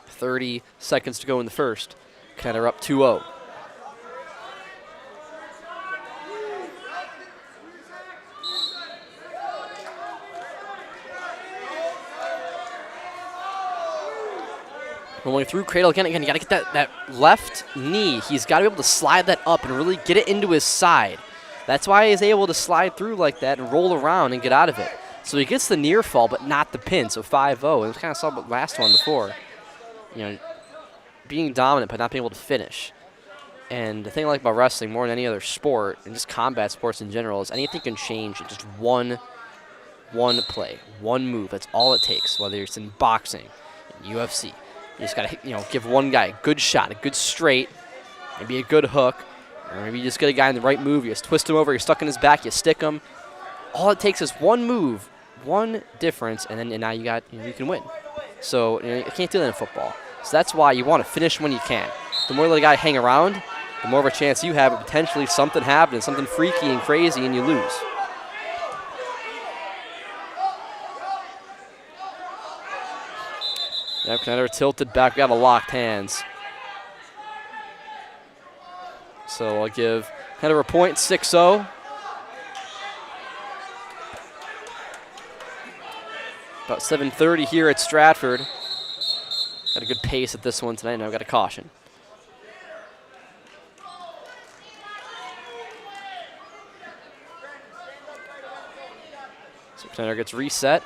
[SPEAKER 1] 30 seconds to go in the first. Knetter up 2-0. Rolling through cradle again. Again, you got to get that left knee. He's got to be able to slide that up and really get it into his side. That's why he's able to slide through like that and roll around and get out of it. So he gets the near fall, but not the pin. So 5-0. And we kind of saw the last one before. You know, being dominant but not being able to finish. And the thing I like about wrestling more than any other sport, and just combat sports in general, is anything can change in just one play, one move. That's all it takes. Whether it's in boxing, in UFC, you just gotta give one guy a good shot, a good straight, maybe a good hook, or maybe you just get a guy in the right move. You just twist him over, you're stuck in his back, you stick him. All it takes is one move, one difference, and now you can win. So you can't do that in football. So that's why you want to finish when you can. The more you let a guy hang around, the more of a chance you have of potentially something happening, something freaky and crazy, and you lose. Yep, Knetter tilted back. We got a locked hands. So I'll give Knetter a point, 6-0. About 7:30 here at Stratford. Got a good pace at this one tonight. Now we've got a caution. So Knetter gets reset.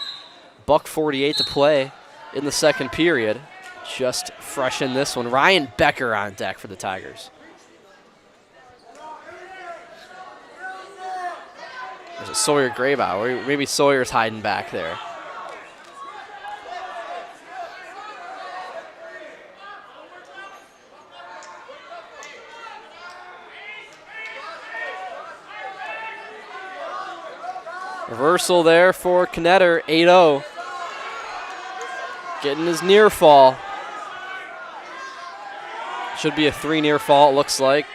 [SPEAKER 1] $1:48 to play in the second period. Just fresh in this one. Ryan Becker on deck for the Tigers. There's a Sawyer Graybow. Maybe Sawyer's hiding back there. Reversal there for Knetter, 8-0. Getting his near fall. Should be a 3 near fall, it looks like.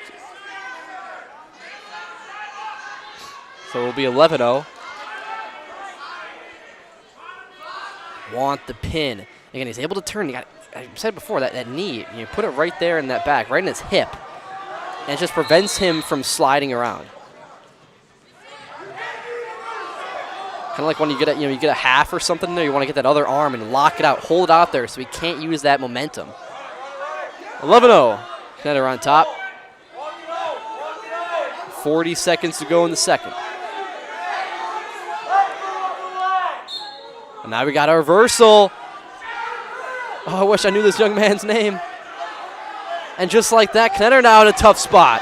[SPEAKER 1] So it will be 11-0. Want the pin. Again, he's able to turn. I said before, that knee, you put it right there in that back, right in his hip. And it just prevents him from sliding around. Kind of like when you get a half or something there, you want to get that other arm and lock it out, hold it out there so he can't use that momentum. 11-0. Knetter on top. 40 seconds to go in the second. And now we got a reversal. Oh, I wish I knew this young man's name. And just like that, Knetter now in a tough spot.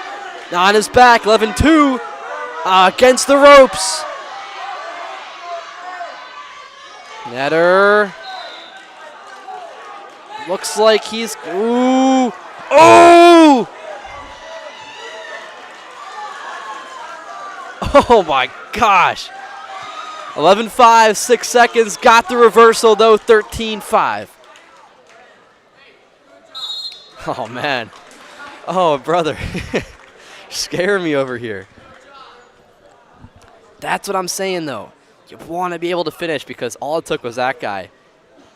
[SPEAKER 1] Now on his back, 11-2 against the ropes. Knetter looks like he's, ooh, oh! Oh my gosh. 11-5, 6 seconds, got the reversal though, 13-5. Oh man. Oh brother, scaring me over here. That's what I'm saying though. You want to be able to finish because all it took was that guy.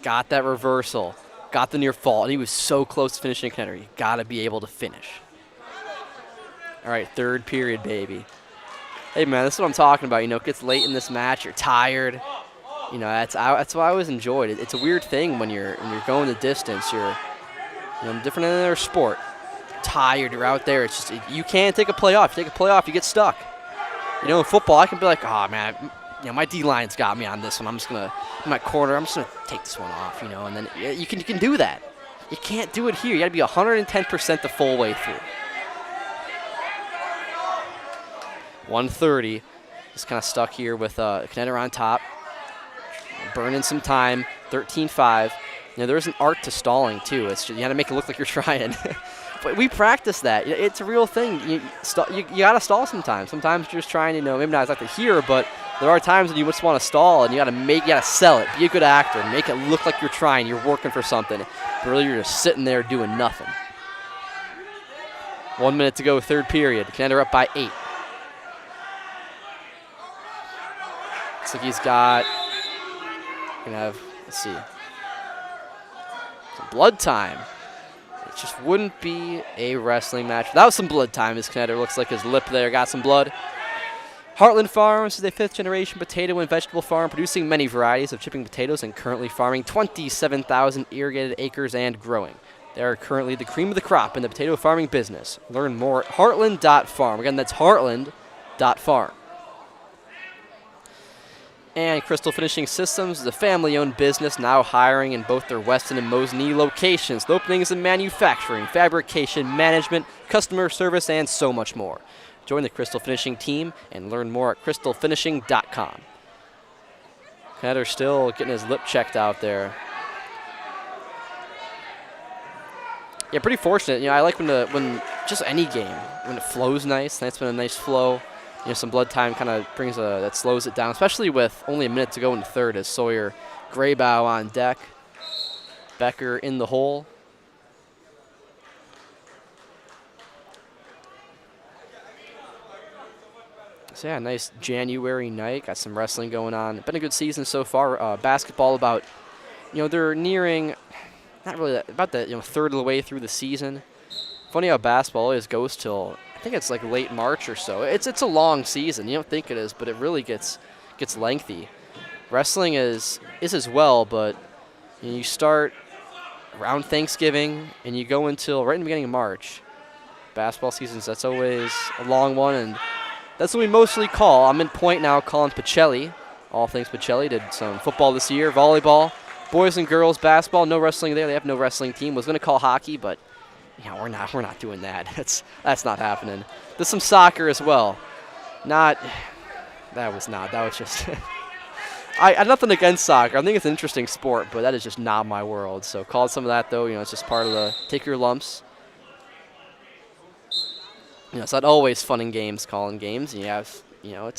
[SPEAKER 1] Got that reversal. Got the near fall. And he was so close to finishing Knetter. You got to be able to finish. All right, third period, baby. Hey, man, this is what I'm talking about. It gets late in this match. You're tired. That's what I always enjoyed. It's a weird thing when you're going the distance. You're different than another sport. Tired. You're out there. It's just you can't take a play off. You take a play off, you get stuck. In football, I can be like, oh, man, my D-line's got me on this one. I'm just going to, in my corner, I'm just going to take this one off, and then you can do that. You can't do it here. You got to be 110% the full way through. 130. Just kind of stuck here with Knetter on top. Burning some time. 13-5. There's an art to stalling, too. It's just, you got to make it look like you're trying. But we practice that. It's a real thing. You got to stall sometimes. Sometimes you're just trying to, maybe not exactly here, but there are times when you just want to stall and you got to sell it. Be a good actor. Make it look like you're trying. You're working for something. But really, you're just sitting there doing nothing. 1 minute to go, third period. Knetter up by 8. Looks like he's got, let's see, some blood time. It just wouldn't be a wrestling match without some blood time. As Knetter looks like his lip there got some blood. Heartland Farms is a 5th-generation potato and vegetable farm producing many varieties of chipping potatoes and currently farming 27,000 irrigated acres and growing. They are currently the cream of the crop in the potato farming business. Learn more at heartland.farm. Again, that's heartland.farm. And Crystal Finishing Systems is a family-owned business now hiring in both their Weston and Mosinee locations. The openings in manufacturing, fabrication, management, customer service, and so much more. Join the Crystal Finishing team and learn more at crystalfinishing.com. Knetter still getting his lip checked out there. Yeah, pretty fortunate. You know, I like when just any game, when it flows nice. That's been a nice flow. You know, some blood time kind of brings that slows it down, especially with only a minute to go in the third as Sawyer Graybow on deck. Becker in the hole. So yeah, nice January night. Got some wrestling going on. Been a good season so far. Basketball about, you know, they're nearing, not really about the third of the way through the season. Funny how basketball always goes till, I think it's like late March or so. It's a long season. You don't think it is, but it really gets lengthy. Wrestling is as well, but you start around Thanksgiving and you go until right in the beginning of March. Basketball seasons, that's always a long one, and that's what we mostly call. I'm in point now calling Pacelli. All things Pacelli. Did some football this year, volleyball, boys and girls basketball. No wrestling there. They have no wrestling team. Was going to call hockey, but yeah, we're not doing that. That's not happening. There's some soccer as well. That was just I have nothing against soccer. I think it's an interesting sport, but that is just not my world. So call some of that though. You know, it's just part of the take your lumps. You know, it's not always fun and games calling games. And you have, you know,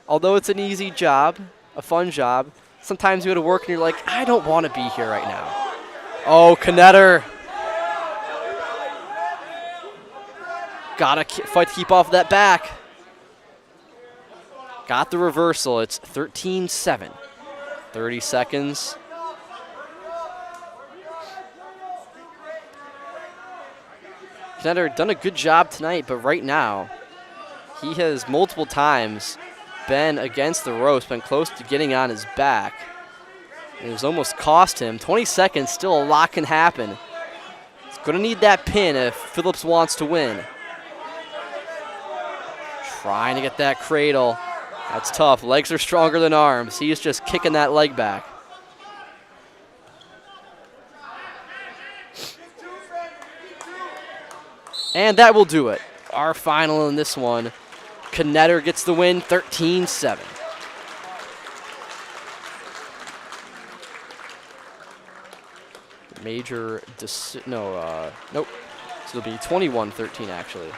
[SPEAKER 1] although it's an easy job, a fun job, sometimes you go to work and you're like, I don't want to be here right now. Oh, Knetter. Gotta fight to keep off that back. Got the reversal. It's 13-7. 30 seconds. Knetter done a good job tonight, but right now he has multiple times been against the ropes, been close to getting on his back. It was almost cost him. 20 seconds, still a lot can happen. He's going to need that pin if Phillips wants to win. Trying to get that cradle. That's tough. Legs are stronger than arms. He's just kicking that leg back. And that will do it. Our final in this one. Knetter gets the win, 13-7. Major, nope. So it'll be 21-13 actually.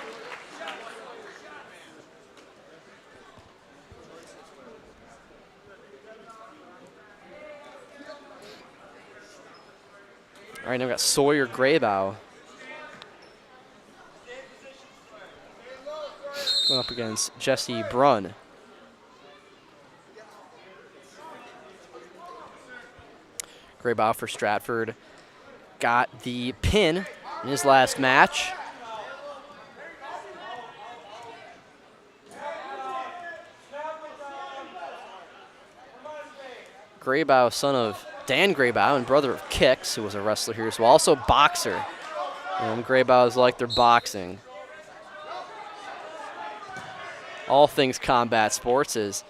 [SPEAKER 1] All right, now we've got Sawyer Graybow going up against Jesse Brunn. Graybow for Stratford got the pin in his last match. Graybow, son of Dan Graybow and brother of Kicks, who was a wrestler here as well. Also boxer. And Graybow's like their boxing. All things combat sports is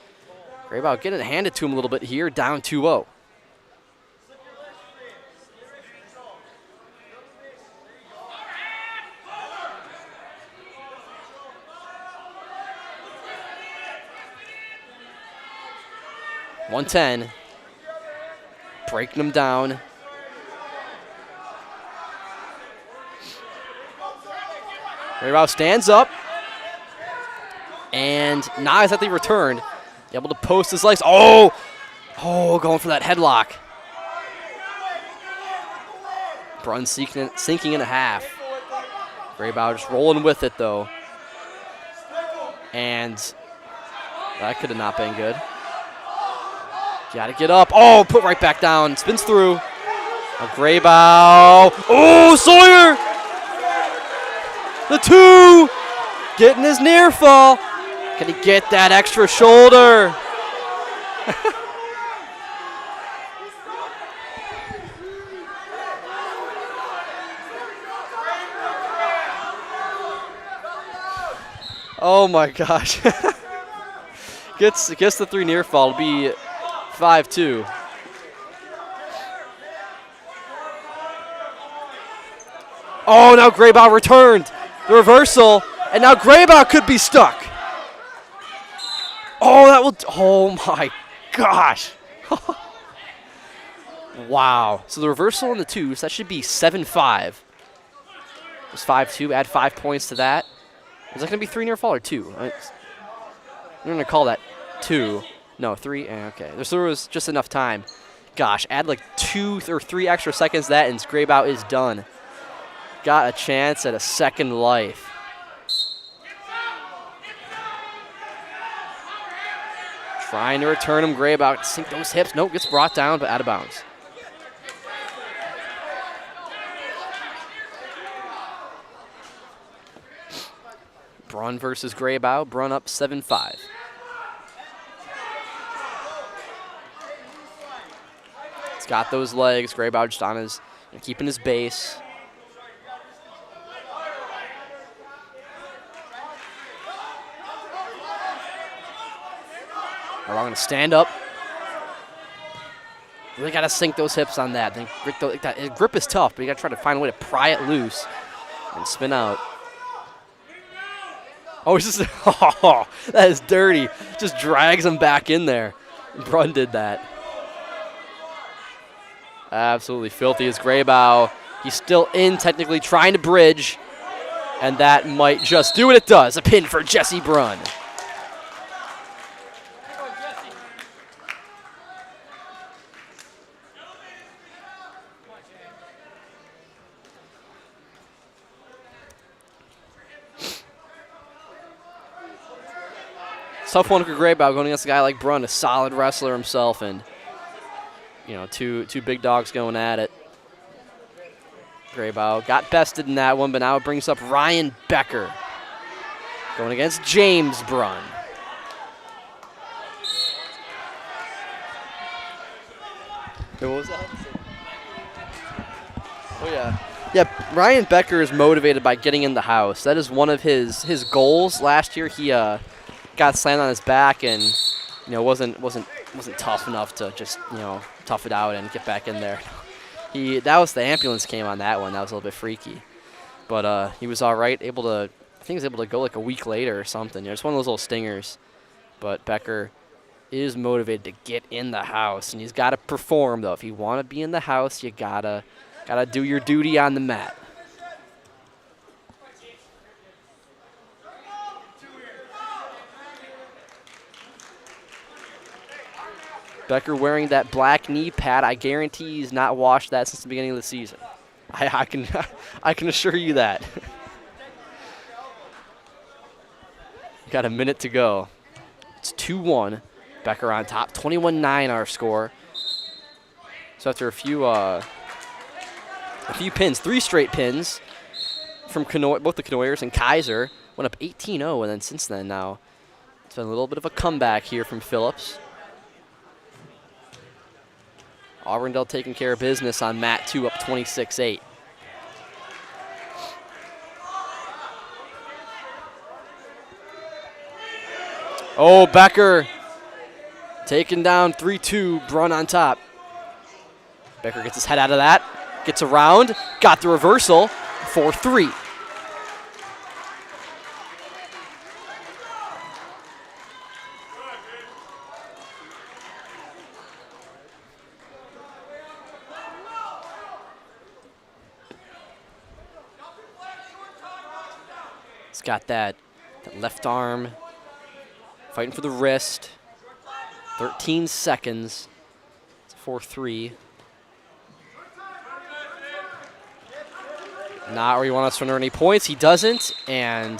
[SPEAKER 1] Graybow getting it handed to him a little bit here, down 2-0. .110. Breaking them down. Graybow stands up. And now as that they returned, able to post his legs. Oh, going for that headlock. Brunn sinking in a half. Graybow just rolling with it though. And that could have not been good. Got to get up. Oh, put right back down. Spins through. Graybow. Oh, Sawyer. The two. Getting his near fall. Can he get that extra shoulder? Oh my gosh. gets the 3 near fall. It'll be 5-2. Oh, now Graybow returned. The reversal. And now Graybow could be stuck. Oh, that will. Oh my gosh. Wow. So the reversal in the 2s, that should be 7-5. It was 5-2. Add 5 points to that. Is that going to be 3 near fall or 2? I'm going to call that 2. No, 3. Okay. There was just enough time. Gosh, add like 2 or 3 extra seconds to that, and Graybow is done. Got a chance at a second life. Trying to return him. Graybow, sink those hips. Nope, gets brought down, but out of bounds. Brunn versus Graybow. Brunn up 7-5. He's got those legs. Graybow just on his, keeping his base. I'm going to stand up. Really got to sink those hips on that. Grip is tough, but you got to try to find a way to pry it loose and spin out. Oh, it's just, oh, that is dirty. Just drags him back in there. Brunn did that. Absolutely filthy as Graybow. He's still in, technically trying to bridge, and that might just do what it does. A pin for Jesse Brunn. Tough one for Graybow going against a guy like Brunn, a solid wrestler himself, and two big dogs going at it. Graybow got bested in that one, but now it brings up Ryan Becker going against James Brunn. What was that? Oh yeah. Yeah, Ryan Becker is motivated by getting in the house. That is one of his goals. Last year he got slammed on his back and wasn't tough enough to just tough it out and get back in there. That was the ambulance came on that one. That was a little bit freaky, but he was all right. I think he was able to go like a week later or something. It's one of those little stingers. But Becker is motivated to get in the house, and he's got to perform though. If you want to be in the house, you gotta do your duty on the mat. Becker wearing that black knee pad. I guarantee he's not washed that since the beginning of the season. I can assure you that. Got a minute to go. It's 2-1. Becker on top. 21-9 our score. So after a few pins, 3 straight pins from both the Canoyers and Kaiser, went up 18-0, and then since then now it's been a little bit of a comeback here from Phillips. Auburndale taking care of business on mat 2, up 26-8. Oh, Becker taken down 3-2, Brunn on top. Becker gets his head out of that, gets around, got the reversal, 4-3. He's got that left arm, fighting for the wrist. 13 seconds. It's 4-3. Not where you want us to earn any points. He doesn't, and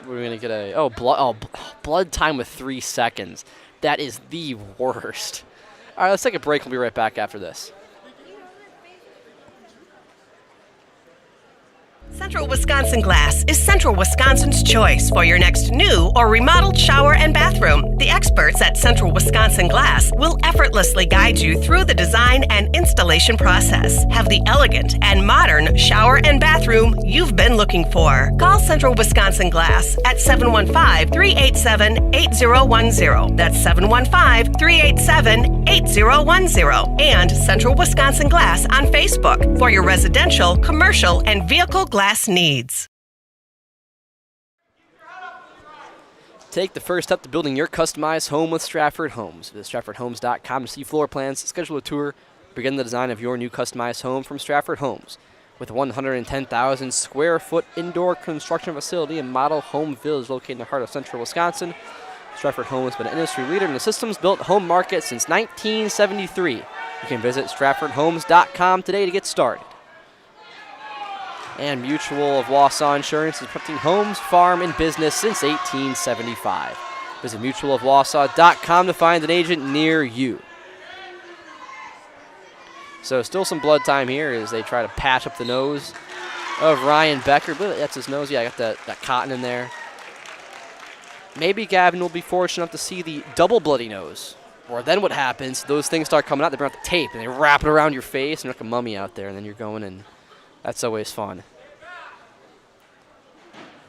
[SPEAKER 1] we're going to get blood time with 3 seconds. That is the worst. All right, let's take a break. We'll be right back after this.
[SPEAKER 7] Central Central Wisconsin Glass is Central Wisconsin's choice for your next new or remodeled shower and bathroom. The experts at Central Wisconsin Glass will effortlessly guide you through the design and installation process. Have the elegant and modern shower and bathroom you've been looking for. Call Central Wisconsin Glass at 715-387-8010. That's 715-387-8010. And Central Wisconsin Glass on Facebook for your residential, commercial, and vehicle glass needs.
[SPEAKER 1] Take the first step to building your customized home with Stratford Homes. Visit StratfordHomes.com to see floor plans, schedule a tour, begin the design of your new customized home from Stratford Homes. With a 110,000 square foot indoor construction facility and model home village located in the heart of central Wisconsin, Stratford Homes has been an industry leader in the systems-built home market since 1973. You can visit StratfordHomes.com today to get started. And Mutual of Wausau Insurance is protecting homes, farm, and business since 1875. Visit mutualofwausau.com to find an agent near you. So still some blood time here as they try to patch up the nose of Ryan Becker. That's his nose. Yeah, I got that cotton in there. Maybe Gavin will be fortunate enough to see the double bloody nose. Or then what happens, those things start coming out, they bring out the tape, and they wrap it around your face, and you're like a mummy out there, and then you're going, and that's always fun.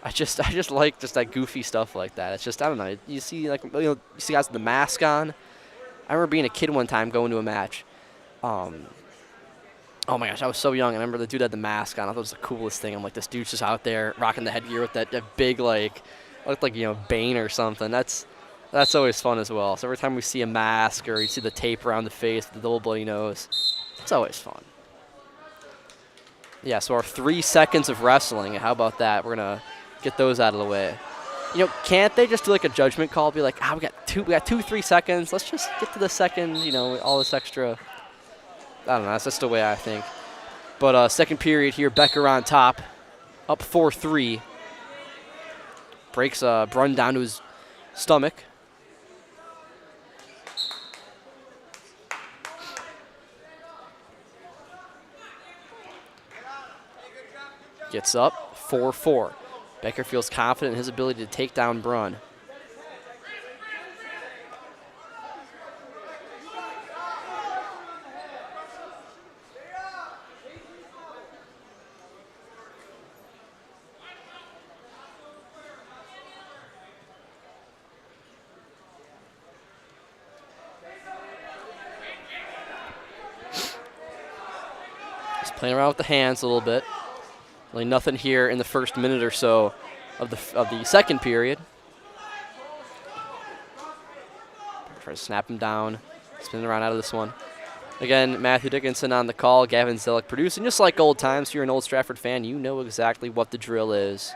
[SPEAKER 1] I just like just that goofy stuff like that. It's just, I don't know, you see like, you see guys with the mask on. I remember being a kid one time going to a match. Oh my gosh, I was so young. I remember the dude had the mask on. I thought it was the coolest thing. I'm like, this dude's just out there rocking the headgear with that big, like, looked like, Bane or something. That's always fun as well. So every time we see a mask or you see the tape around the face, the double bloody nose, it's always fun. Yeah, so our 3 seconds of wrestling, how about that? We're going to get those out of the way. Can't they just do like a judgment call, be like, we got 3 seconds. Let's just get to the second, all this extra. I don't know. That's just the way I think. But second period here, Becker on top, up 4-3. Breaks Brunn down to his stomach. Gets up, 4-4. Becker feels confident in his ability to take down Brunn. Playing around with the hands a little bit. Really nothing here in the first minute or so of the second period. Try to snap him down. Spinning around out of this one. Again, Matthew Dickinson on the call. Gavin Zellick producing. Just like old times, if you're an old Stratford fan, you know exactly what the drill is.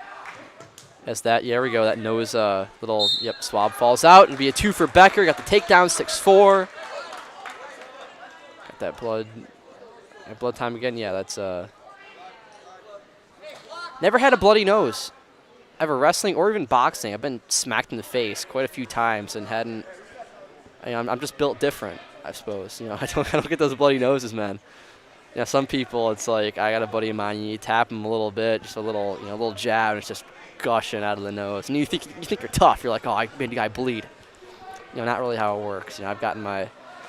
[SPEAKER 1] As that, yeah, there we go. That nose little, swab falls out. It'll be a 2 for Becker. Got the takedown, 6-4. Got that blood time again. Yeah, that's never had a bloody nose ever wrestling or even boxing. I've been smacked in the face quite a few times and hadn't. I'm just built different, I suppose. I don't get those bloody noses, man. Some people, it's like, I got a buddy of mine, you tap him a little bit, just a little, a little jab, and it's just gushing out of the nose. And you think you're tough. You're like, oh, I made the guy bleed. Not really how it works. I've gotten my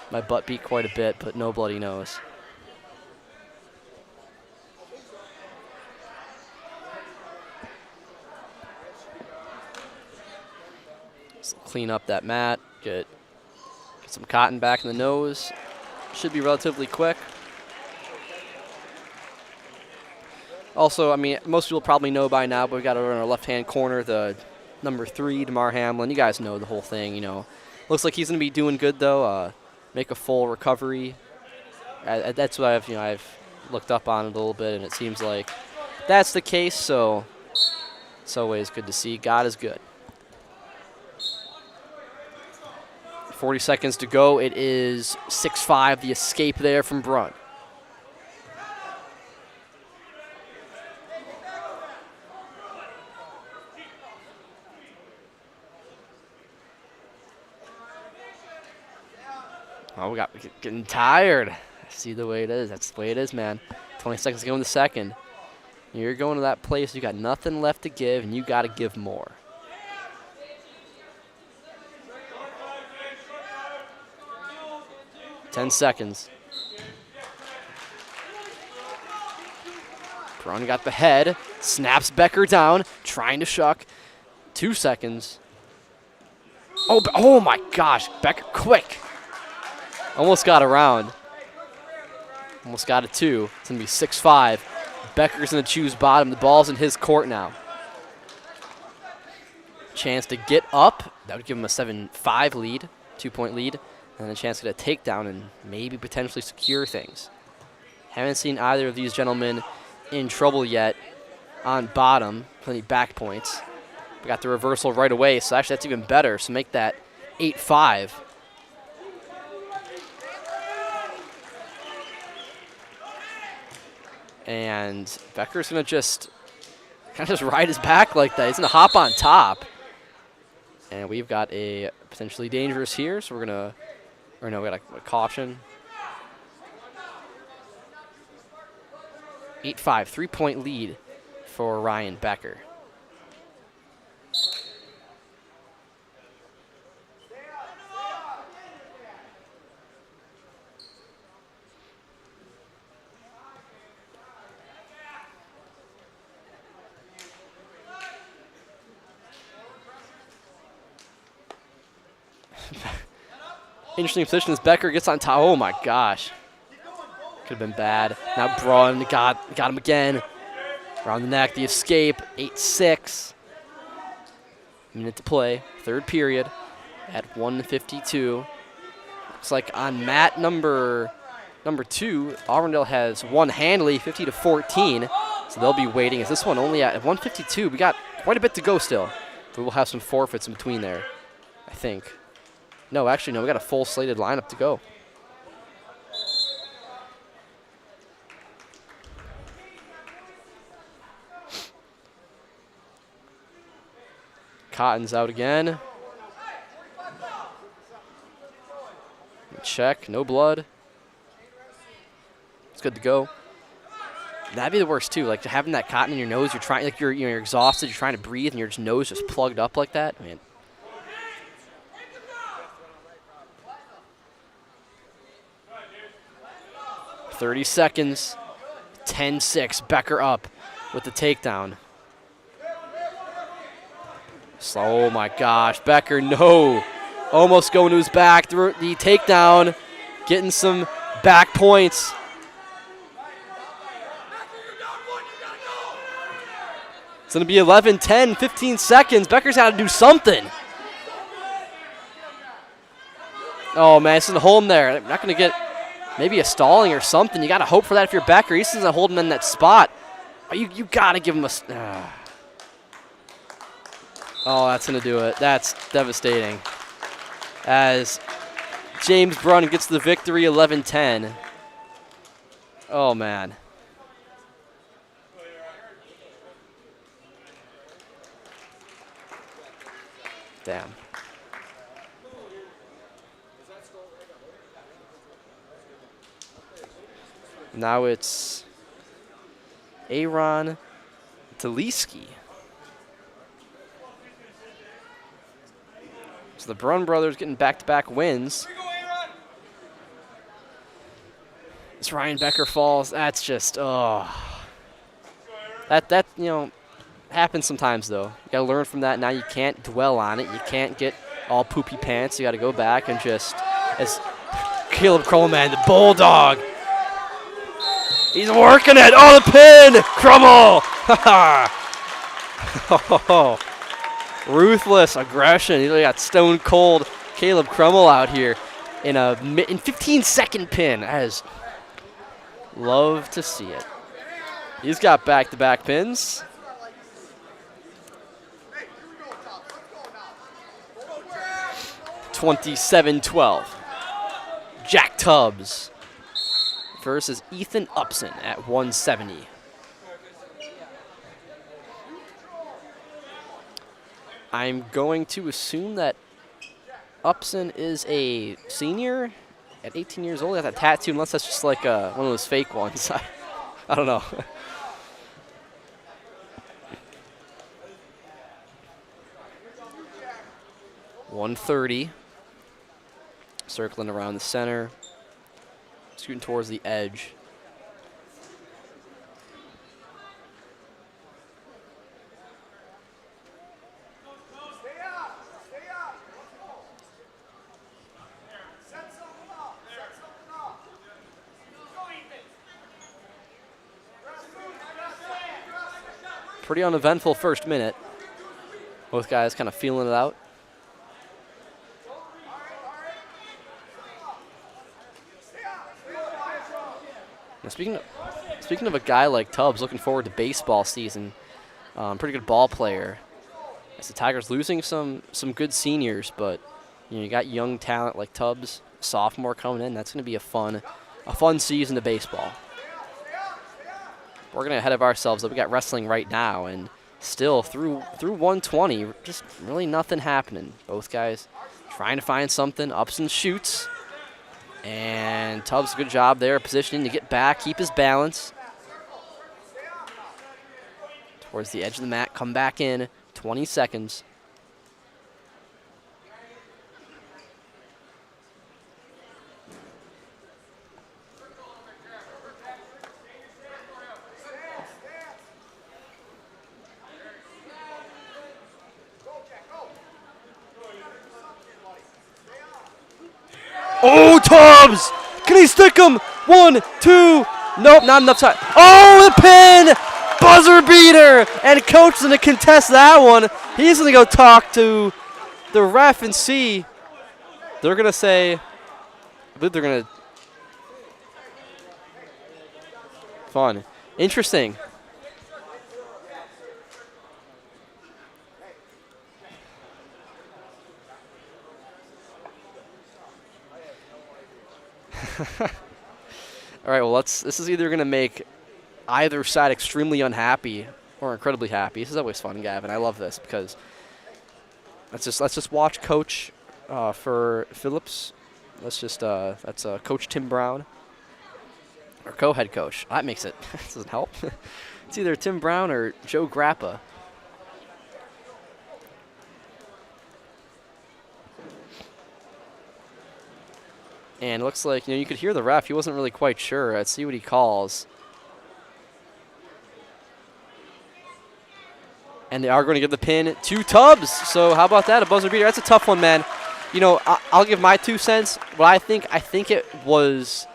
[SPEAKER 1] butt beat quite a bit, but no bloody nose. Clean up that mat, get some cotton back in the nose. Should be relatively quick. Also, most people probably know by now, but we've got over in our left-hand corner the number 3, DeMar Hamlin. You guys know the whole thing, Looks like he's going to be doing good, though. Make a full recovery. That's what I've looked up on it a little bit, and it seems like that's the case, so it's always good to see. God is good. 40 seconds to go. It is 6-5, the escape there from Brunn. Oh, we're getting tired. I see the way it is. That's the way it is, man. 20 seconds to go in the second. You're going to that place, you got nothing left to give, and you got to give more. Ten seconds. Braun got the head, snaps Becker down, trying to shuck. 2 seconds. Oh my gosh, Becker quick. Almost got around. Almost got a 2. It's going to be 6-5. Becker's going to choose bottom. The ball's in his court now. Chance to get up. That would give him a 7-5 lead, 2-point lead. And a chance to get a takedown and maybe potentially secure things. Haven't seen either of these gentlemen in trouble yet on bottom. Plenty back points. We got the reversal right away, so actually that's even better. So make that 8-5. And Becker's going to just kind of just ride his back like that. He's going to hop on top. And we've got a potentially dangerous here, so we're going to, or no, we got a caution. 8-5, 3-point lead for Ryan Becker. Interesting position as Becker gets on top. Oh my gosh. Could have been bad. Now Braun got him again. Around the neck, the escape. 8-6. Minute to play. Third period at 1:52. Looks like on mat number 2, Auburndale has won handily, 50-14. So they'll be waiting. Is this one only at 1:52? We got quite a bit to go still. But we'll have some forfeits in between there, I think. No, actually, no. We got a full slated lineup to go. Cotton's out again. Check. No blood. It's good to go. That'd be the worst too. Like having that cotton in your nose. You're trying, like you're exhausted. You're trying to breathe, and your nose just plugged up like that. Man. 30 seconds, 10-6, Becker up with the takedown. Oh my gosh, Becker, no. Almost going to his back, the takedown, getting some back points. It's gonna be 11-10, 15 seconds. Becker's got to do something. Oh man, it's gonna hold him there. They're not gonna get maybe a stalling or something. You got to hope for that if you're Becker. He's going to hold him in that spot. Oh, you got to give him a... Oh, that's going to do it. That's devastating. As James Braun gets the victory, 11-10. Oh, man. Damn. Now it's Aaron Taliski. So the Brun brothers getting back-to-back wins. As Ryan Becker falls, that's just, oh. That you know, happens sometimes, though. You got to learn from that. Now you can't dwell on it. You can't get all poopy pants. You got to go back and just, as Caleb Crowman, the Bulldog, he's working it. Oh, the pin! Crummel! Ruthless aggression. You got stone cold Caleb Crummel out here in a 15-second pin. As love to see it. He's got back-to-back pins. $27-12. Jack Tubbs versus Ethan Upson at 170. I'm going to assume that Upson is a senior at 18 years old. He has a tattoo, unless that's just like one of those fake ones. I don't know. 130. Circling around the center. Scooting towards the edge. Pretty uneventful first minute. Both guys kind of feeling it out. Now speaking of a guy like Tubbs looking forward to baseball season, pretty good ball player. As the Tigers losing some good seniors, but you got young talent like Tubbs, sophomore coming in. That's going to be a fun season of baseball. We're going to ahead of ourselves. We got wrestling right now, and still through 120, just really nothing happening. Both guys trying to find something, ups and shoots. And Tubbs, good job there, positioning to get back, keep his balance. Towards the edge of the mat, come back in, 20 seconds. Oh, Tubbs! Can he stick him? 1, 2. Nope, not enough time. Oh, the pin! Buzzer beater! And coach is going to contest that one. He's going to go talk to the ref and see. They're going to say, I believe they're going to. Fun. Interesting. All right, well, this is either going to make either side extremely unhappy or incredibly happy. This is always fun, Gavin. I love this because let's just watch Coach for Phillips. That's Coach Tim Brown, or co-head coach. That makes it doesn't help. It's either Tim Brown or Joe Grappa. And it looks like, you could hear the ref. He wasn't really quite sure. Let's see what he calls. And they are going to give the pin to Tubbs. So how about that? A buzzer beater. That's a tough one, man. I'll give my 2 cents. What I think it was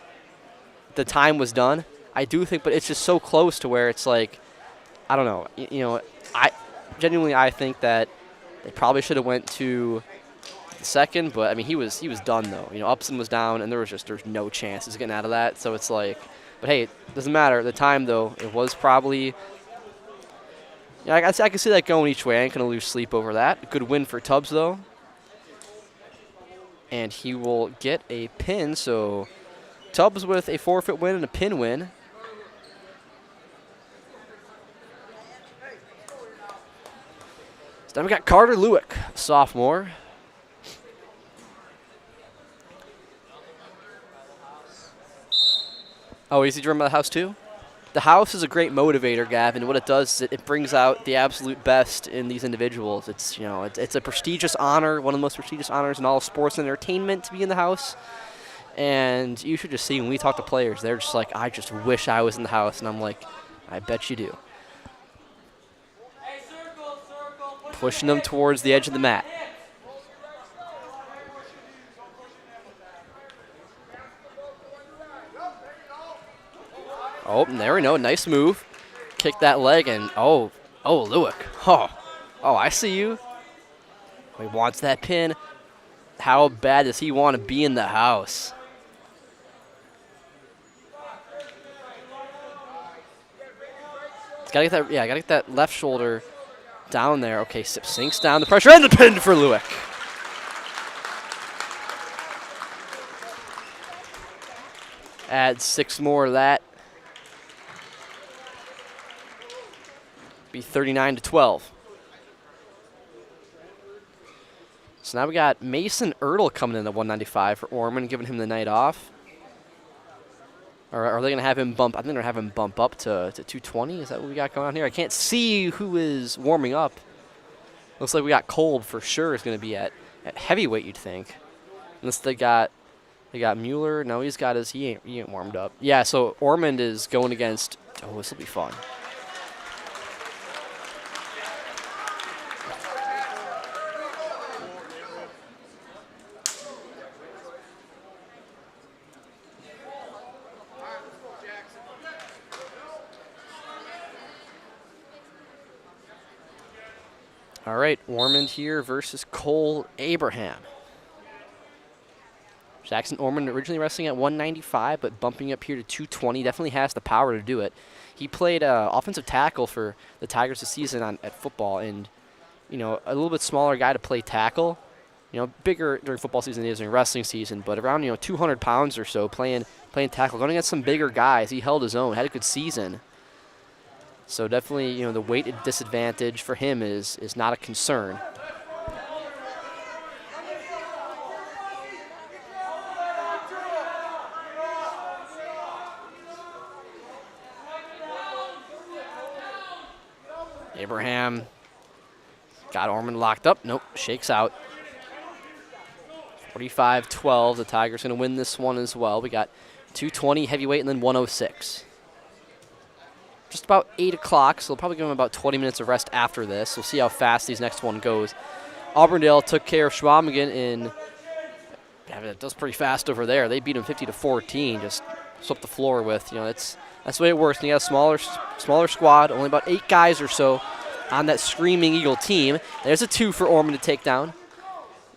[SPEAKER 1] the time was done. I do think, but it's just so close to where it's like, I don't know. I genuinely think that they probably should have went to second, but I mean he was done though. Upson was down, and there's no chance he's getting out of that. So it's like, but hey, it doesn't matter. The time though, it was probably. I can see that going each way. I ain't gonna lose sleep over that. Good win for Tubbs though, and he will get a pin. So Tubbs with a forfeit win and a pin win. So then we got Carter Lewick, sophomore. Oh, is he driven by the house too? The house is a great motivator, Gavin. What it does is it brings out the absolute best in these individuals. It's it's a prestigious honor, one of the most prestigious honors in all of sports and entertainment to be in the house. And you should just see when we talk to players, they're just like, I just wish I was in the house. And I'm like, I bet you do. Pushing them towards the edge of the mat. Oh, and there we go. Nice move. Kick that leg, and oh, Lewick. Oh, I see you. He wants that pin. How bad does he want to be in the house? Gotta get that left shoulder down there. Okay, sinks down the pressure, and the pin for Lewick. Add 6 more of that. Be 39-12. So now we got Mason Ertl coming in at 195 for Orman, giving him the night off. Or are they going to have him bump? I think they're going to have him bump up to 220. Is that what we got going on here? I can't see who is warming up. Looks like we got Kolb for sure is going to be at at heavyweight, you'd think. Unless they got Mueller. No, he's got his. He ain't warmed up. Yeah, so Ormond is going against. Oh, this will be fun. All right, Ormond here versus Cole Abraham. Jackson Ormond originally wrestling at 195, but bumping up here to 220. Definitely has the power to do it. He played offensive tackle for the Tigers this season at football, and a little bit smaller guy to play tackle. Bigger during football season than he is during wrestling season, but around 200 pounds or so playing tackle, going against some bigger guys. He held his own, had a good season. So definitely, the weight disadvantage for him is not a concern. Abraham got Ormond locked up. Nope, shakes out. 45-12. The Tigers going to win this one as well. We got 220 heavyweight and then 106. Just about 8 o'clock, so we'll probably give them about 20 minutes of rest after this. We'll see how fast these next one goes. Auburndale took care of Schwamigan in. That was pretty fast over there. They beat him 50-14. Just swept the floor with. That's the way it works. And you got a smaller squad, only about 8 guys or so on that Screaming Eagle team. There's a 2 for Ormond to take down.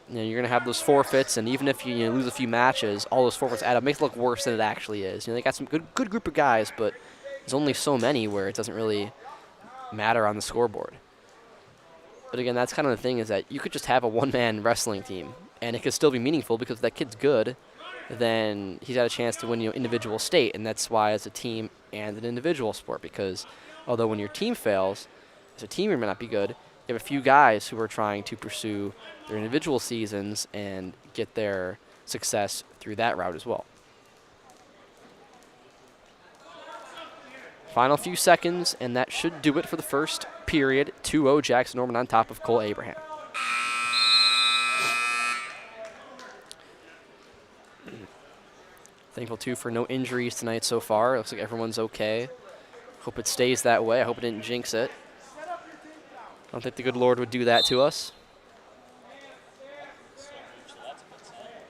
[SPEAKER 1] You're going to have those forfeits, and even if you lose a few matches, all those forfeits add up. Makes it look worse than it actually is. They got some good group of guys, but there's only so many where it doesn't really matter on the scoreboard. But again, that's kind of the thing, is that you could just have a one-man wrestling team, and it could still be meaningful because if that kid's good, then he's got a chance to win individual state, and that's why it's a team and an individual sport, because although when your team fails, as a team you may not be good, you have a few guys who are trying to pursue their individual seasons and get their success through that route as well. Final few seconds, and that should do it for the first period. 2-0 Jackson Ormond on top of Cole Abraham. Thankful, too, for no injuries tonight so far. It looks like everyone's okay. Hope it stays that way. I hope it didn't jinx it. I don't think the good Lord would do that to us.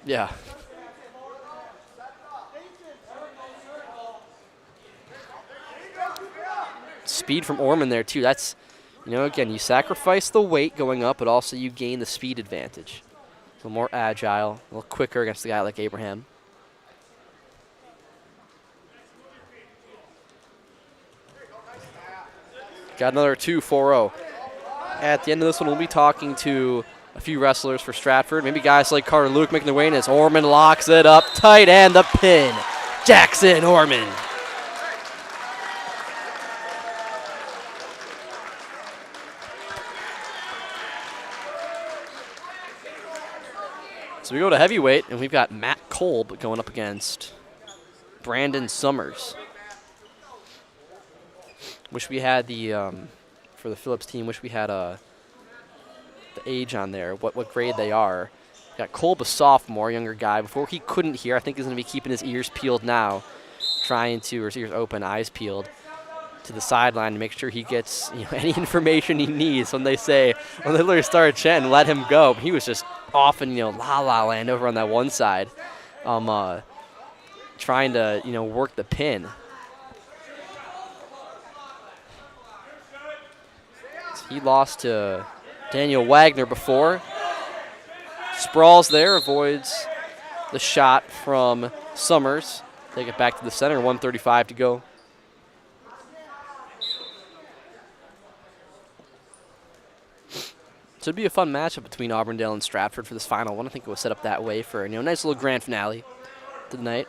[SPEAKER 1] Yeah. Speed from Ormond there, too. That's, again, you sacrifice the weight going up, but also you gain the speed advantage. A little more agile, a little quicker against a guy like Abraham. Got another 2-4-0. At the end of this one, we'll be talking to a few wrestlers for Stratford. Maybe guys like Carter Luke making their way in as Ormond locks it up tight, and the pin. Jackson Ormond. So we go to heavyweight, and we've got Matt Kolb going up against Brandon Summers. Wish we had the, for the Phillips team, wish we had the age on there, what grade they are. Got Kolb, a sophomore, younger guy. Before he couldn't hear, I think he's going to be keeping his ears peeled now, trying to, or his ears open, eyes peeled, to the sideline to make sure he gets any information he needs when they literally started chanting, let him go. But he was just off in la la land over on that one side, trying to work the pin. He lost to Daniel Wagner before. Sprawls there, avoids the shot from Summers. Take it back to the center, 1:35 to go. So it'd be a fun matchup between Auburndale and Stratford for this final one. I think it was set up that way for a nice little grand finale tonight.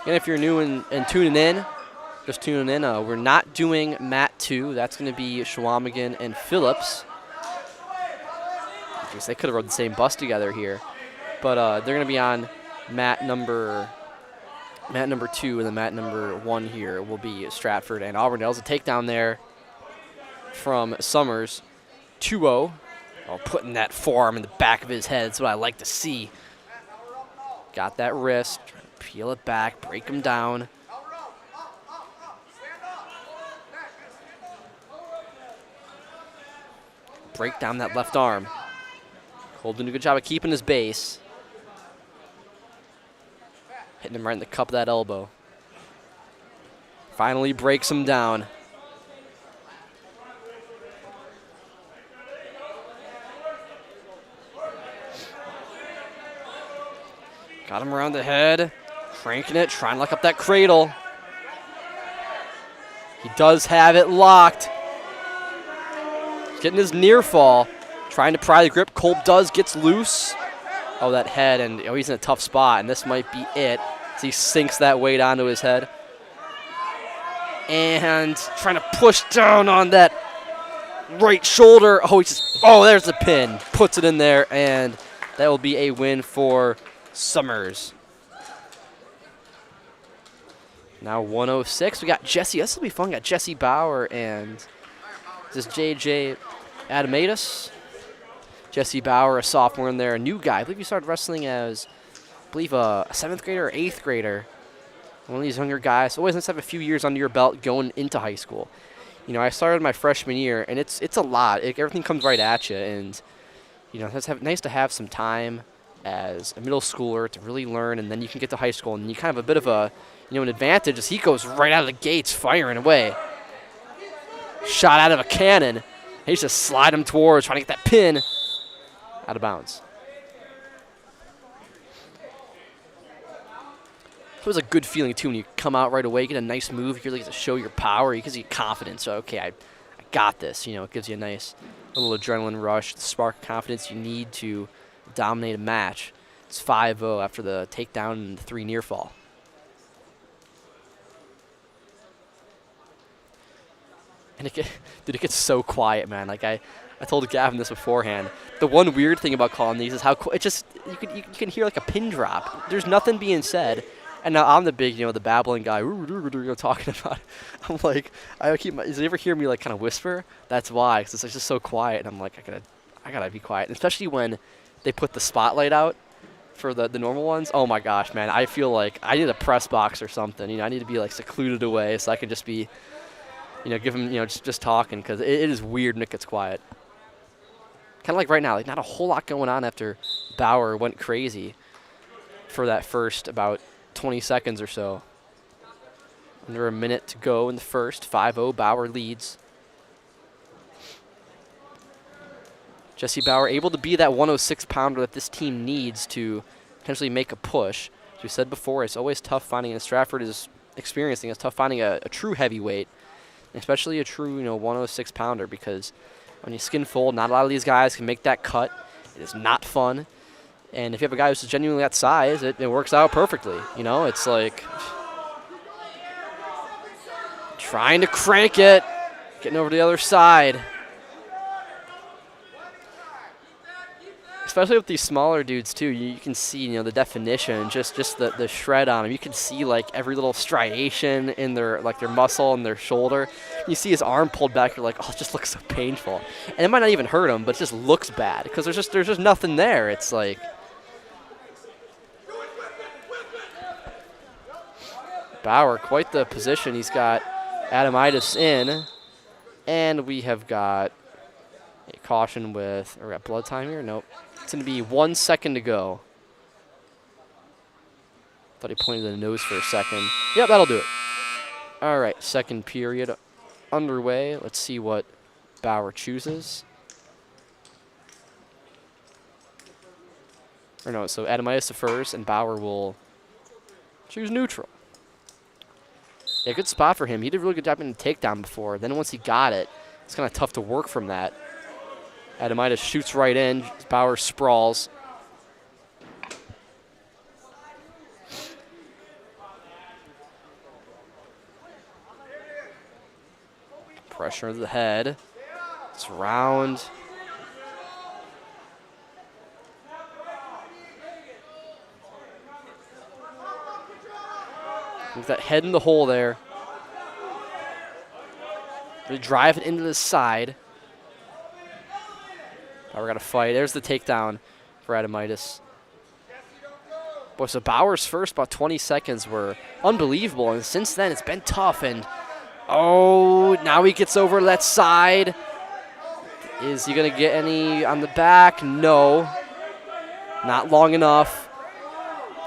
[SPEAKER 1] And if you're new and tuning in, just tuning in, we're not doing mat 2. That's going to be Schwamigan and Phillips. I guess they could have rode the same bus together here. But they're going to be on mat number 2, and then mat number 1 here will be Stratford and Auburndale. A takedown there from Summers, 2-0. Oh, putting that forearm in the back of his head. That's what I like to see. Got that wrist. Trying to peel it back, break him down. Break down that left arm. Cole doing a good job of keeping his base. Hitting him right in the cup of that elbow. Finally breaks him down. Got him around the head. Cranking it, trying to lock up that cradle. He does have it locked. Getting his near fall. Trying to pry the grip. Kolb gets loose. Oh, that head, and he's in a tough spot, and this might be it. So he sinks that weight onto his head. And trying to push down on that right shoulder. Oh, there's the pin. Puts it in there, and that will be a win for Summers. Now 106. We got Jesse. This will be fun. We got Jesse Bauer and this JJ Adamatus. Jesse Bauer, a sophomore in there, a new guy. I believe he started wrestling as, a 7th grader or 8th grader. One of these younger guys. Always nice to have a few years under your belt going into high school. I started my freshman year, and it's a lot. Everything comes right at you, and it's nice to have some time as a middle schooler to really learn, and then you can get to high school, and you kind of have a bit of an advantage as he goes right out of the gates firing away. Shot out of a cannon. He's just slide him towards, trying to get that pin out of bounds. It was a good feeling, too, when you come out right away, get a nice move. You really get to show your power. It gives you confidence. So, okay, I got this. It gives you a nice little adrenaline rush, the spark of confidence you need to dominate a match. It's 5-0 after the takedown and the 3 near fall. And it gets so quiet, man. Like I told Gavin this beforehand. The one weird thing about calling these is how it just you can hear like a pin drop. There's nothing being said, and now I'm the big the babbling guy talking about. I'm like does you ever hear me like kind of whisper? That's why, because it's just so quiet, and I'm like I gotta be quiet, and especially when they put the spotlight out for the normal ones. Oh my gosh, man! I feel like I need a press box or something. I need to be like secluded away so I can just be. Give him, just talking, because it is weird when it gets quiet. Kind of like right now, like not a whole lot going on after Bauer went crazy for that first about 20 seconds or so. Under a minute to go in the first. 5-0, Bauer leads. Jesse Bauer able to be that 106-pounder that this team needs to potentially make a push. As we said before, it's always tough finding, and Stratford is experiencing, it's tough finding a true heavyweight. Especially a true, 106-pounder, because when you skin fold, not a lot of these guys can make that cut. It is not fun. And if you have a guy who's genuinely that size, it works out perfectly. It's like trying to crank it, getting over to the other side. Especially with these smaller dudes, too, you can see, the definition, just the shred on them. You can see, like, every little striation in their muscle and their shoulder. You see his arm pulled back, you're like, oh, it just looks so painful. And it might not even hurt him, but it just looks bad because there's just nothing there. It's like Bauer, quite the position. He's got Adamitis in, and we have got a caution with, are we at blood time here? Nope. It's going to be 1 second to go. Thought he pointed to the nose for a second. Yep, that'll do it. All right, second period underway. Let's see what Bauer chooses. Or no, so Adamitis to first, and Bauer will choose neutral. Yeah, good spot for him. He did a really good job in the takedown before. Then once he got it, it's kind of tough to work from that. Adamitis shoots right in. Bauer sprawls. Pressure to the head. It's round. With that head in the hole there. They drive it into the side. Bauer got to fight. There's the takedown for Adamitis. Boy, so Bauer's first about 20 seconds were unbelievable, and since then it's been tough. And oh, now he gets over left side. Is he going to get any on the back? No. Not long enough.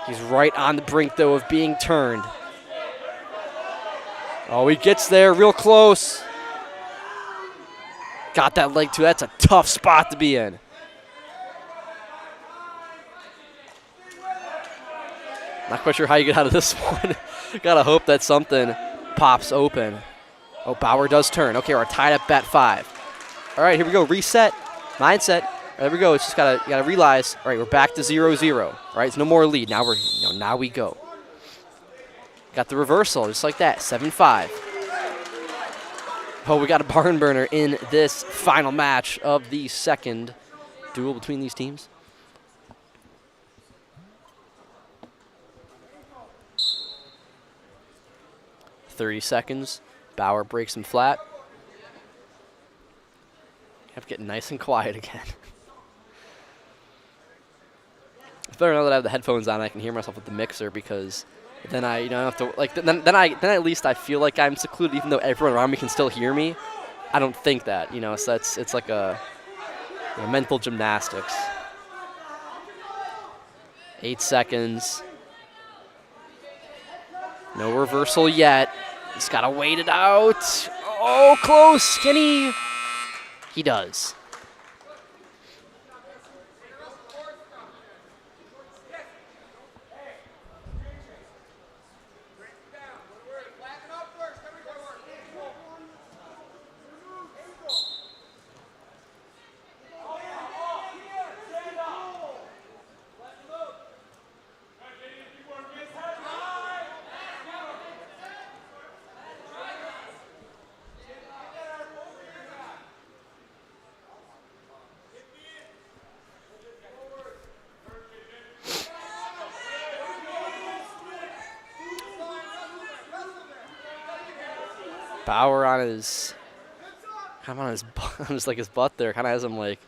[SPEAKER 1] He's right on the brink, though, of being turned. Oh, he gets there real close. Got that leg, too. That's a tough spot to be in. Not quite sure how you get out of this one. Gotta hope that something pops open. Oh, Bauer does turn. Okay, we're tied up at 5. All right, here we go. Reset. Mindset. There we go. It's just gotta realize. All right, we're back to 0-0. All right, it's no more lead. Now now we go. Got the reversal, just like that. 7-5. Oh, we got a barn burner in this final match of the second duel between these teams. .30 Bauer breaks him flat. Have to get nice and quiet again. It's better now that I have the headphones on. I can hear myself with the mixer, because then I don't have to then at least I feel like I'm secluded, even though everyone around me can still hear me. I don't think that, so it's like a mental gymnastics. 8 seconds. No reversal yet. He's got to wait it out. Oh, close. Can he? He does. Bauer on his, kind of on his butt, just like his butt there, kind of has him like,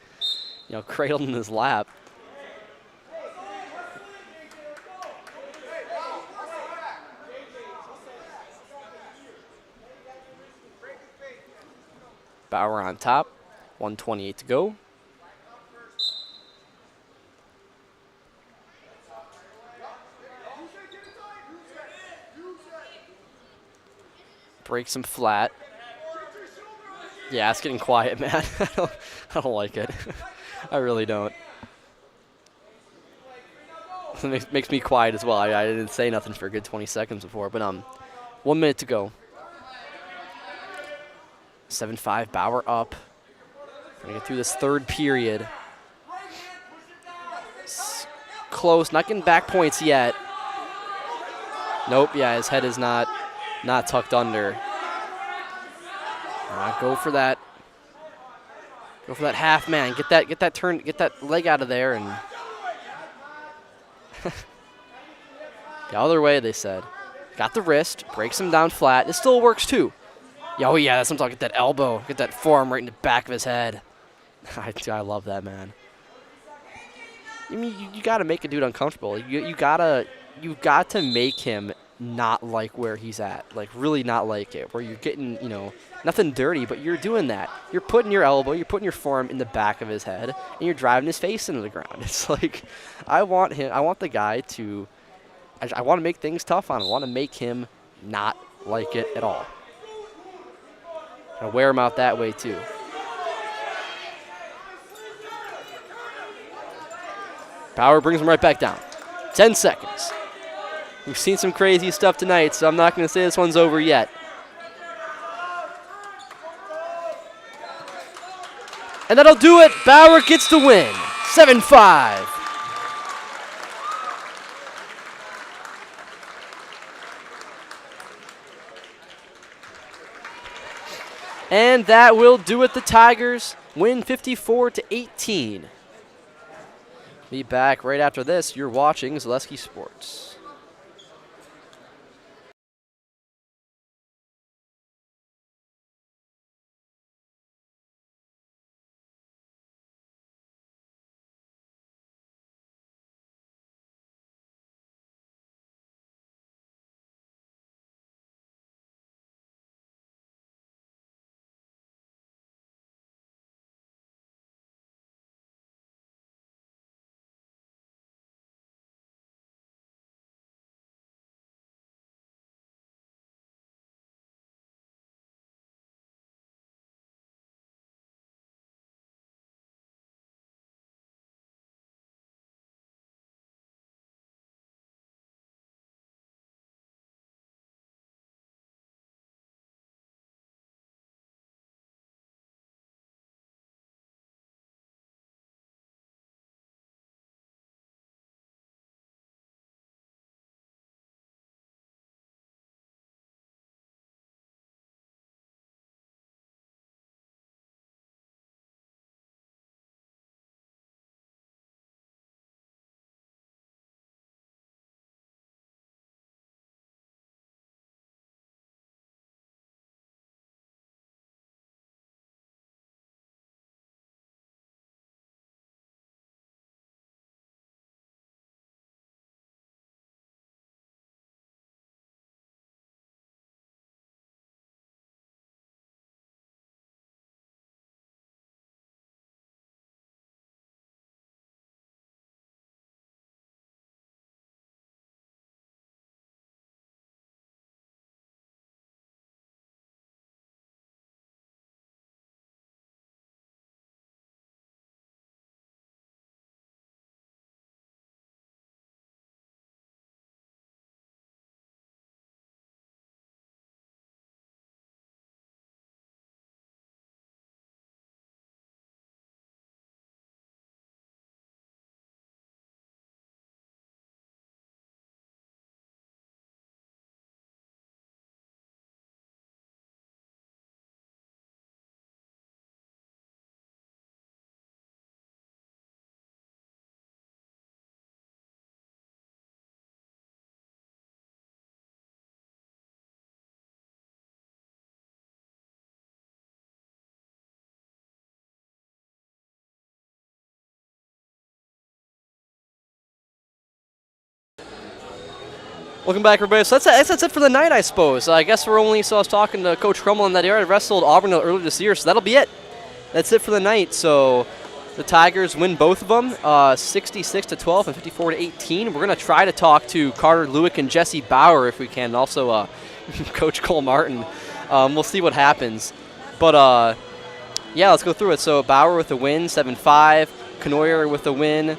[SPEAKER 1] cradled in his lap. Bauer on top, 1:28 to go. Breaks him flat. Yeah, it's getting quiet, man. I don't like it. I really don't. It makes me quiet as well. I didn't say nothing for a good 20 seconds before, but 1 minute to go. 7-5, Bauer up. Gonna get through this third period. It's close, not getting back points yet. Nope, yeah, his head is not tucked under. Go for that. Go for that half, man. Get that turn, get that leg out of there, and the other way, they said. Got the wrist, breaks him down flat. It still works too. Oh yeah, that's what I'm talking. Get that elbow, get that forearm right in the back of his head. I love that, man. I mean, you got to make a dude uncomfortable. You got to make him not like where he's at, like really not like it, where you're getting, nothing dirty, but you're doing that. You're putting your elbow, you're putting your forearm in the back of his head, and you're driving his face into the ground. It's like, I want the guy to, I want to make things tough on him. I want to make him not like it at all. I wear him out that way too. Bauer brings him right back down. 10 seconds. We've seen some crazy stuff tonight, so I'm not going to say this one's over yet. And that'll do it. Bauer gets the win. 7-5. And that will do it. The Tigers win 54-18. Be back right after this. You're watching Zaleski Sports. Welcome back, everybody. So that's it for the night, I suppose. I guess I was talking to Coach Crummell in that area. I wrestled Auburn earlier this year, so that'll be it. That's it for the night. So the Tigers win both of them, 66-12 and 54-18. We're going to try to talk to Carter Lewick and Jesse Bauer if we can, and also Coach Cole Martin. We'll see what happens. But, yeah, let's go through it. So Bauer with the win, 7-5. Knoyer with the win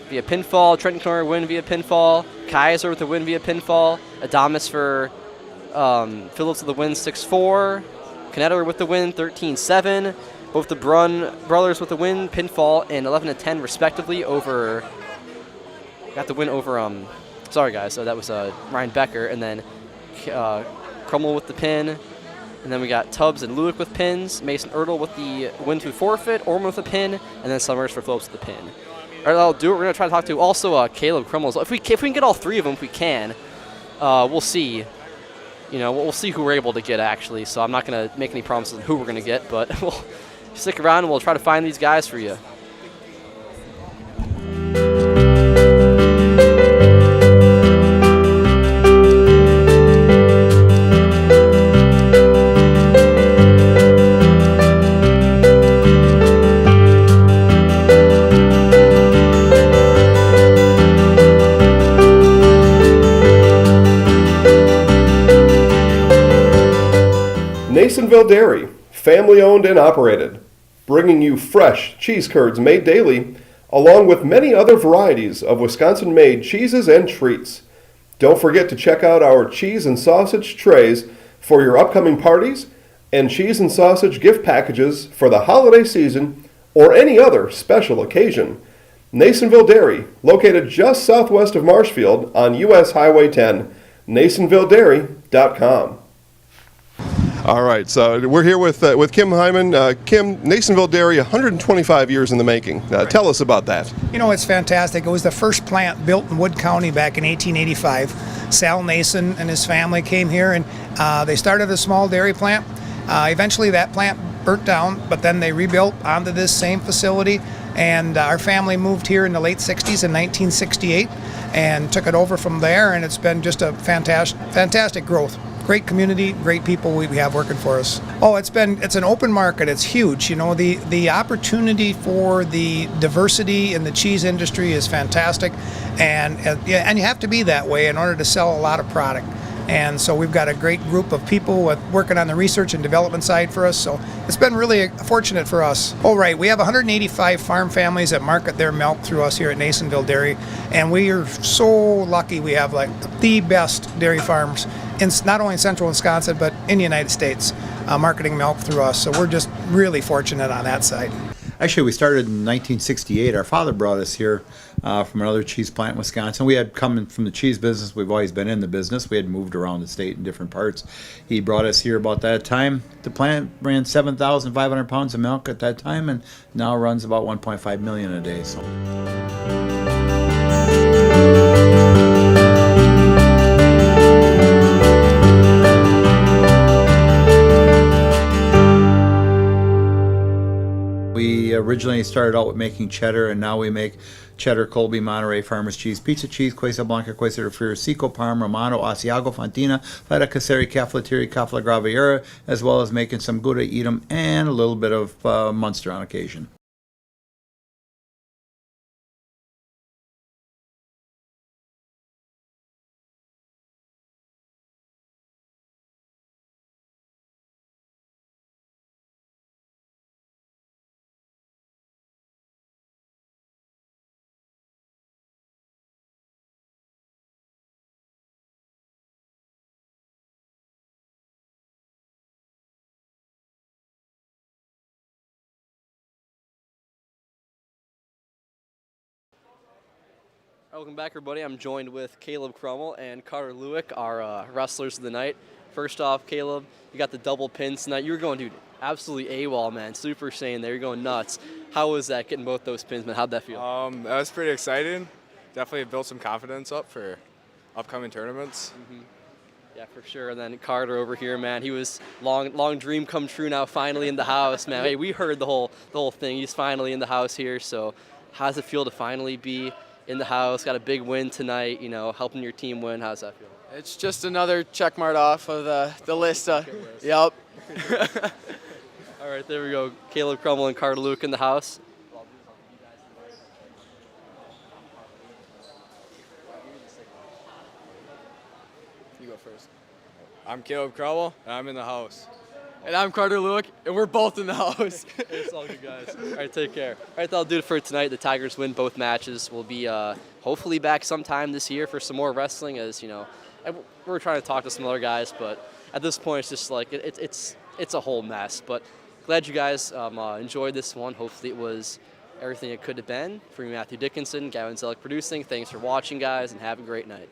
[SPEAKER 1] via pinfall. Trenton Knoyer win via pinfall. Kaiser with the win via pinfall. Adamas for Phillips with the win, 6-4. Knedler with the win, 13-7. Both the Brunn brothers with the win, pinfall, and 11-10 respectively over. Got the win over. Sorry guys, so that was Ryan Becker, and then Crummell with the pin, and then we got Tubbs and Lewick with pins. Mason Ertl with the win through forfeit. Orman with the pin, and then Summers for Phillips with the pin. All right, I'll do it. We're gonna try to talk to also Caleb Crummell. If we can get all three of them, if we can, we'll see. You know, we'll see who we're able to get actually. So I'm not gonna make any promises on who we're gonna get, but we'll stick around and we'll try to find these guys for you.
[SPEAKER 4] Nasonville Dairy, family owned and operated, bringing you fresh cheese curds made daily, along with many other varieties of Wisconsin-made cheeses and treats. Don't forget to check out our cheese and sausage trays for your upcoming parties and cheese and sausage gift packages for the holiday season or any other special occasion. Nasonville Dairy, located just southwest of Marshfield on U.S. Highway 10, NasonvilleDairy.com. All right, so we're here with Kim Hyman. Kim, Nasonville Dairy, 125 years in the making. Tell us about that.
[SPEAKER 8] You know, it's fantastic. It was the first plant built in Wood County back in 1885. Sal Nason and his family came here, and they started a small dairy plant. Eventually that plant burnt down, but then they rebuilt onto this same facility, and our family moved here in the late 60s in 1968 and took it over from there, and it's been just a fantastic growth. Great community, great people we have working for us. Oh, it's an open market. It's huge. You know, the opportunity for the diversity in the cheese industry is fantastic, and you have to be that way in order to sell a lot of product. And so we've got a great group of people working on the research and development side for us. So it's been really fortunate for us. Oh, right. We have 185 farm families that market their milk through us here at Nasonville Dairy. And we are so lucky we have like the best dairy farms in not only in central Wisconsin, but in the United States, marketing milk through us. So we're just really fortunate on that side.
[SPEAKER 9] Actually, we started in 1968. Our father brought us here from another cheese plant in Wisconsin. We had come from the cheese business. We've always been in the business. We had moved around the state in different parts. He brought us here about that time. The plant ran 7,500 pounds of milk at that time, and now runs about 1.5 million a day. So. We originally started out with making cheddar, and now we make cheddar, Colby, Monterey, Farmers Cheese, Pizza Cheese, Quesa Blanca, Quesa de Friar, Seco, Parma, Romano, Asiago, Fontina, Feta Caseri, Cafflettieri, Cafla Graviera, as well as making some Gouda Edam and a little bit of Munster on occasion.
[SPEAKER 1] Welcome back, everybody. I'm joined with Caleb Crummell and Carter Lewick, our wrestlers of the night. First off, Caleb, you got the double pins tonight. You were going, dude, absolutely AWOL, man. Super Saiyan there. You're going nuts. How was that, getting both those pins, man? How'd that feel?
[SPEAKER 10] That was pretty exciting. Definitely built some confidence up for upcoming tournaments.
[SPEAKER 1] Mm-hmm. Yeah, for sure. And then Carter over here, man, he was long dream come true now, finally in the house, man. Hey, we heard the whole thing. He's finally in the house here. So how does it feel to finally be in the house? Got a big win tonight, you know, helping your team win. How's that feel?
[SPEAKER 11] It's just another check mark off of the list. Yep.
[SPEAKER 1] All right, there we go. Caleb Crummel and Carter Luke in the house.
[SPEAKER 11] You go first.
[SPEAKER 10] I'm Caleb Crowell, and I'm in the house.
[SPEAKER 11] And I'm Carter Luke, and we're both in the house.
[SPEAKER 1] It's all good, guys. All right, take care. All right, that'll do it for tonight. The Tigers win both matches. We'll be hopefully back sometime this year for some more wrestling, as you know. We're trying to talk to some other guys, but at this point, it's just like it's a whole mess. But glad you guys enjoyed this one. Hopefully, it was everything it could have been. For me, Matthew Dickinson, Gavin Zellick producing. Thanks for watching, guys, and have a great night.